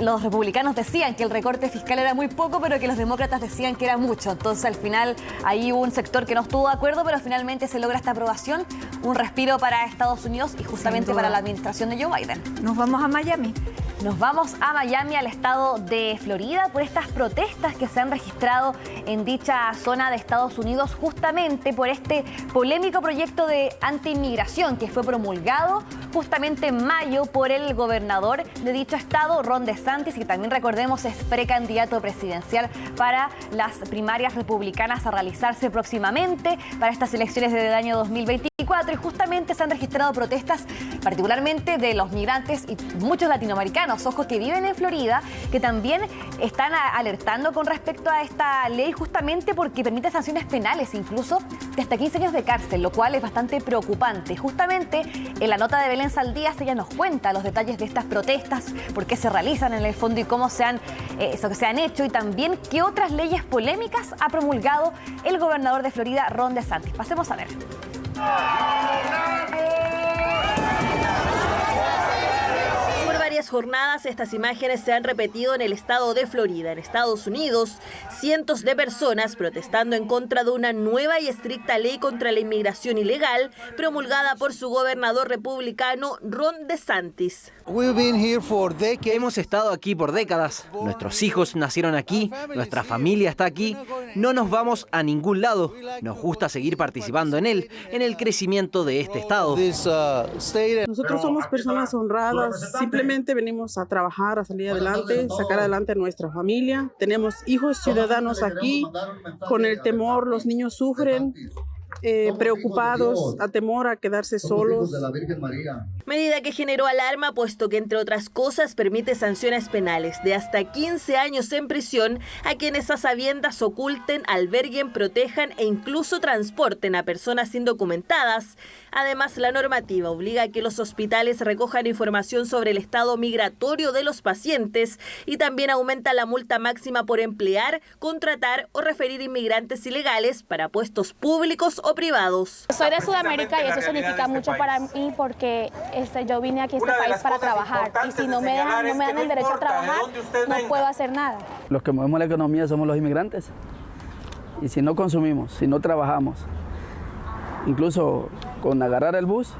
los republicanos decían que el recorte fiscal era muy poco, pero que los demócratas decían que era mucho. Entonces al final ahí hubo un sector que no estuvo de acuerdo, pero finalmente se logra esta aprobación, un respiro para Estados Unidos y justamente para la administración de Joe Biden. Nos vamos a Miami. Nos vamos a Miami, al estado de Florida, por estas protestas que se han registrado en dicha zona de Estados Unidos, justamente por este polémico proyecto de anti-inmigración que fue promulgado justamente en mayo por el gobernador de dicho estado, Ron DeSantis, que también recordemos es precandidato presidencial para las primarias republicanas a realizarse próximamente para estas elecciones del año 2024. Y justamente se han registrado protestas, particularmente de los migrantes y muchos latinoamericanos, ojos, que viven en Florida, que también están alertando con respecto a esta ley, justamente porque permite sanciones penales, incluso de hasta 15 años de cárcel, lo cual es bastante preocupante. Justamente en la nota de Belén Saldías ella nos cuenta los detalles de estas protestas, por qué se realizan en el fondo y cómo se han hecho, y también qué otras leyes polémicas ha promulgado el gobernador de Florida, Ron DeSantis. Pasemos a ver. Por varias jornadas estas imágenes se han repetido en el estado de Florida, en Estados Unidos. Cientos de personas protestando en contra de una nueva y estricta ley contra la inmigración ilegal promulgada por su gobernador republicano Ron DeSantis. Hemos estado aquí por décadas. Nuestros hijos nacieron aquí, nuestra familia está aquí. No nos vamos a ningún lado. Nos gusta seguir participando en él, en el crecimiento de este estado. Nosotros somos personas honradas. Simplemente venimos a trabajar, a salir adelante, sacar adelante a nuestra familia. Tenemos hijos ciudadanos aquí. Con el temor, los niños sufren. Preocupados, a temor a quedarse solos. Medida que generó alarma, puesto que, entre otras cosas, permite sanciones penales de hasta 15 años en prisión a quienes a sabiendas oculten, alberguen, protejan e incluso transporten a personas indocumentadas. Además, la normativa obliga a que los hospitales recojan información sobre el estado migratorio de los pacientes y también aumenta la multa máxima por emplear, contratar o referir inmigrantes ilegales para puestos públicos o privados. Soy de Sudamérica y eso significa mucho para mí porque yo vine aquí a este país para trabajar y si no me dan el derecho a trabajar, no puedo hacer nada. Los que movemos la economía somos los inmigrantes y si no consumimos, si no trabajamos, incluso con agarrar el bus,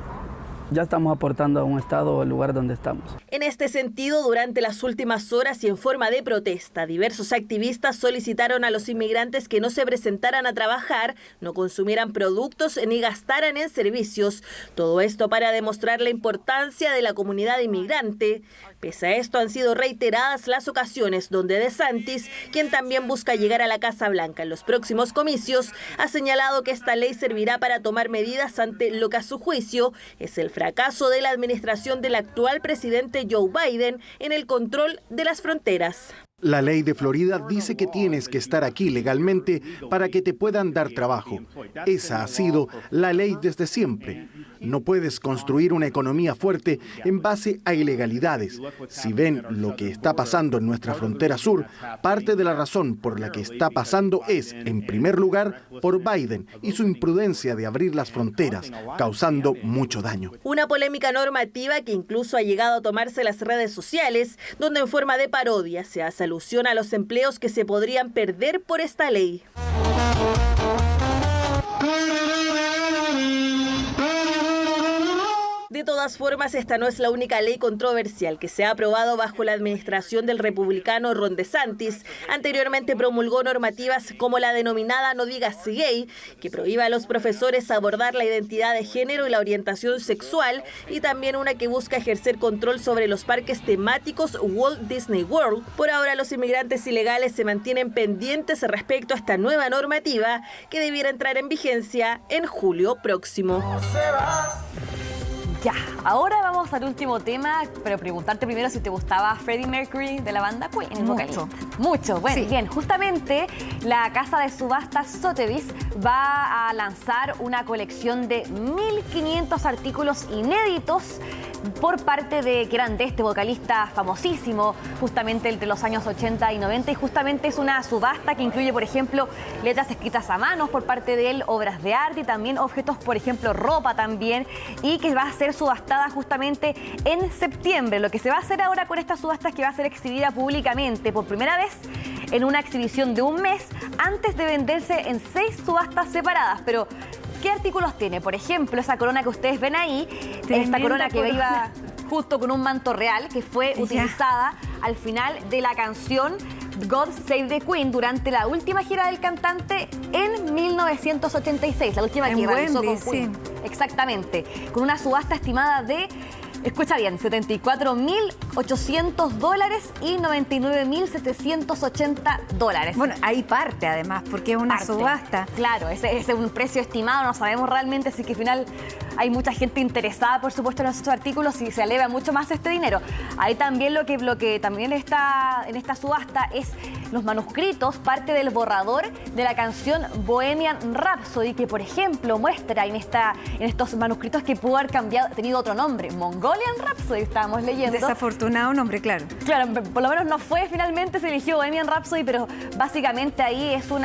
ya estamos aportando a un estado o el lugar donde estamos. En este sentido, durante las últimas horas y en forma de protesta, diversos activistas solicitaron a los inmigrantes que no se presentaran a trabajar, no consumieran productos ni gastaran en servicios. Todo esto para demostrar la importancia de la comunidad inmigrante. Pese a esto, han sido reiteradas las ocasiones donde DeSantis, quien también busca llegar a la Casa Blanca en los próximos comicios, ha señalado que esta ley servirá para tomar medidas ante lo que a su juicio es el fracaso de la administración del actual presidente Joe Biden en el control de las fronteras. La ley de Florida dice que tienes que estar aquí legalmente para que te puedan dar trabajo. Esa ha sido la ley desde siempre. No puedes construir una economía fuerte en base a ilegalidades. Si ven lo que está pasando en nuestra frontera sur, parte de la razón por la que está pasando es, en primer lugar, por Biden y su imprudencia de abrir las fronteras, causando mucho daño. Una polémica normativa que incluso ha llegado a tomarse las redes sociales, donde en forma de parodia se hace alusión a los empleos que se podrían perder por esta ley. De todas formas, esta no es la única ley controversial que se ha aprobado bajo la administración del republicano Ron DeSantis. Anteriormente promulgó normativas como la denominada No Digas Gay, que prohíbe a los profesores abordar la identidad de género y la orientación sexual, y también una que busca ejercer control sobre los parques temáticos Walt Disney World. Por ahora, los inmigrantes ilegales se mantienen pendientes respecto a esta nueva normativa que debiera entrar en vigencia en julio próximo. Ya, ahora vamos al último tema, pero preguntarte primero si te gustaba Freddie Mercury de la banda Queen, el vocalista. Mucho, bueno, sí. Bien, justamente la casa de subastas Sotheby's va a lanzar una colección de 1.500 artículos inéditos por parte de que eran de este vocalista famosísimo, justamente entre los años 80 y 90, y justamente es una subasta que incluye, por ejemplo, letras escritas a manos por parte de él, obras de arte y también objetos, por ejemplo, ropa también, y que va a ser subastada justamente en septiembre. Lo que se va a hacer ahora con esta subasta es que va a ser exhibida públicamente por primera vez en una exhibición de un mes antes de venderse en 6 subastas separadas. Pero ¿qué artículos tiene? Por ejemplo, esa corona que ustedes ven ahí, esta corona que iba justo con un manto real que fue utilizada al final de la canción God Save the Queen durante la última gira del cantante en 1986, la última que realizó con Queen. Exactamente, con una subasta estimada de, escucha bien, $74.800 y $99.780. Bueno, ahí parte además, porque es una subasta. Claro, ese es un precio estimado, no sabemos realmente, así que al final hay mucha gente interesada, por supuesto, en estos artículos y se eleva mucho más este dinero. Ahí también lo que también está en esta subasta es los manuscritos, parte del borrador de la canción Bohemian Rhapsody, que por ejemplo muestra en estos manuscritos que pudo haber tenido otro nombre, Mongolian Rhapsody, estábamos leyendo. Desafortunado nombre, claro. Claro, por lo menos no fue, finalmente se eligió Bohemian Rhapsody, pero básicamente ahí es un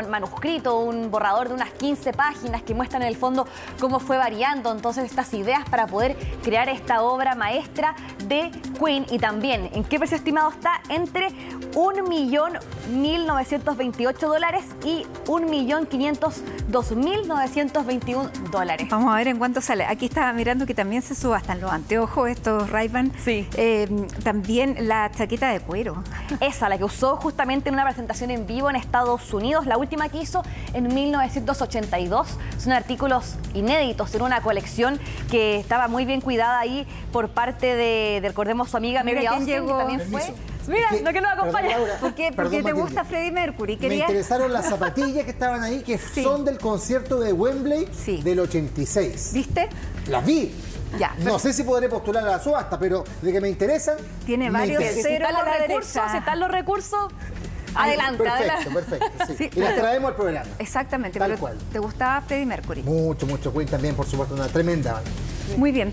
manuscrito, un borrador de unas 15 páginas que muestran en el fondo cómo fue variando entonces estas ideas para poder crear esta obra maestra de Queen, y también en qué precio estimado está entre $1.1.928 y $1.502.921. Vamos a ver en cuánto sale. Aquí estaba mirando que también se subastan los anteojos, estos Ray-Ban. Sí. También la chaqueta de cuero. Esa, la que usó justamente en una presentación en vivo en Estados Unidos, la última que hizo en 1982. Son artículos inéditos en una colección que estaba muy bien cuidada ahí por parte de recordemos, su amiga Mary Austin, que también fue. Mira, lo que nos acompaña. Porque te gusta Freddie Mercury. Me interesaron las zapatillas que estaban ahí, que son del concierto de Wembley del 86. ¿Viste? Las vi. Ya, no sé si podré postular a la subasta, pero de que me interesan. Tiene varios ceros a la derecha. Si están los recursos, adelante, adelante. Perfecto. Sí. Y las traemos al programa. Exactamente. Tal cual. ¿Te gustaba Freddie Mercury? Mucho. Queen también, por supuesto, una tremenda banda. Muy bien.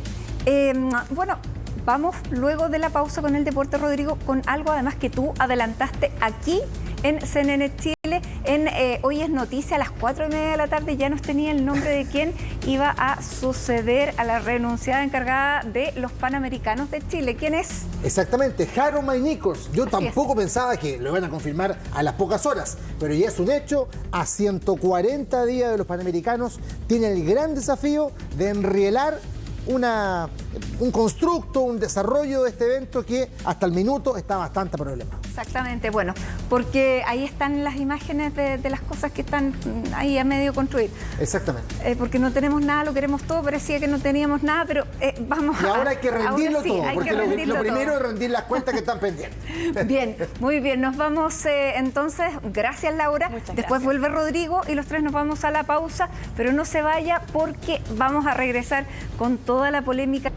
Bueno, vamos luego de la pausa con el deporte, Rodrigo, con algo además que tú adelantaste aquí en CNN Chile. Hoy es noticia, a las 4:30 de la tarde ya nos tenía el nombre de quién iba a suceder a la renunciada encargada de los Panamericanos de Chile. ¿Quién es? Exactamente, Harold May Nichols. Yo tampoco pensaba que lo iban a confirmar a las pocas horas, pero ya es un hecho. A 140 días de los Panamericanos tiene el gran desafío de enrielar un constructo, un desarrollo de este evento que hasta el minuto está bastante problemado. Exactamente, bueno, porque ahí están las imágenes de las cosas que están ahí a medio construir. Exactamente. Porque no tenemos nada, lo queremos todo, parecía que no teníamos nada, pero vamos y ahora hay que rendirlo todo, porque lo primero todo. Es rendir las cuentas que están pendientes. Bien, muy bien, nos vamos entonces, gracias Laura, después vuelve Rodrigo y los tres nos vamos a la pausa, pero no se vaya porque vamos a regresar con toda la polémica.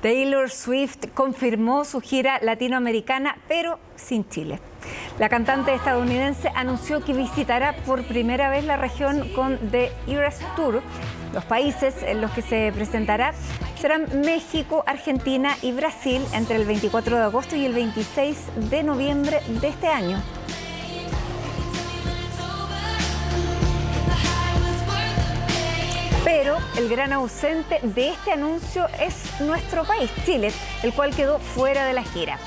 Taylor Swift confirmó su gira latinoamericana, pero sin Chile. La cantante estadounidense anunció que visitará por primera vez la región con The Eras Tour. Los países en los que se presentará serán México, Argentina y Brasil entre el 24 de agosto y el 26 de noviembre de este año. Pero el gran ausente de este anuncio es nuestro país, Chile, el cual quedó fuera de la gira.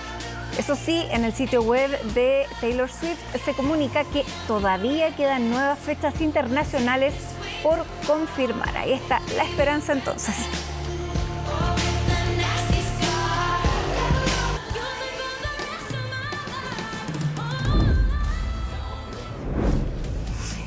Eso sí, en el sitio web de Taylor Swift se comunica que todavía quedan nuevas fechas internacionales por confirmar. Ahí está la esperanza entonces.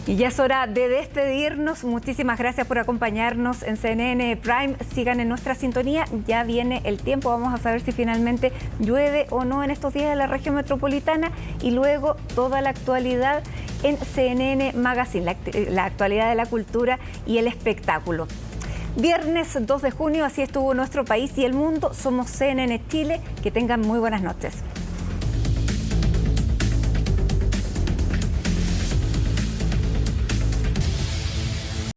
Y ya es hora de despedirnos. Muchísimas gracias por acompañarnos en CNN Prime. Sigan en nuestra sintonía. Ya viene el tiempo. Vamos a saber si finalmente llueve o no en estos días en la región metropolitana. Y luego toda la actualidad en CNN Magazine, la actualidad de la cultura y el espectáculo. Viernes 2 de junio, así estuvo nuestro país y el mundo. Somos CNN Chile. Que tengan muy buenas noches.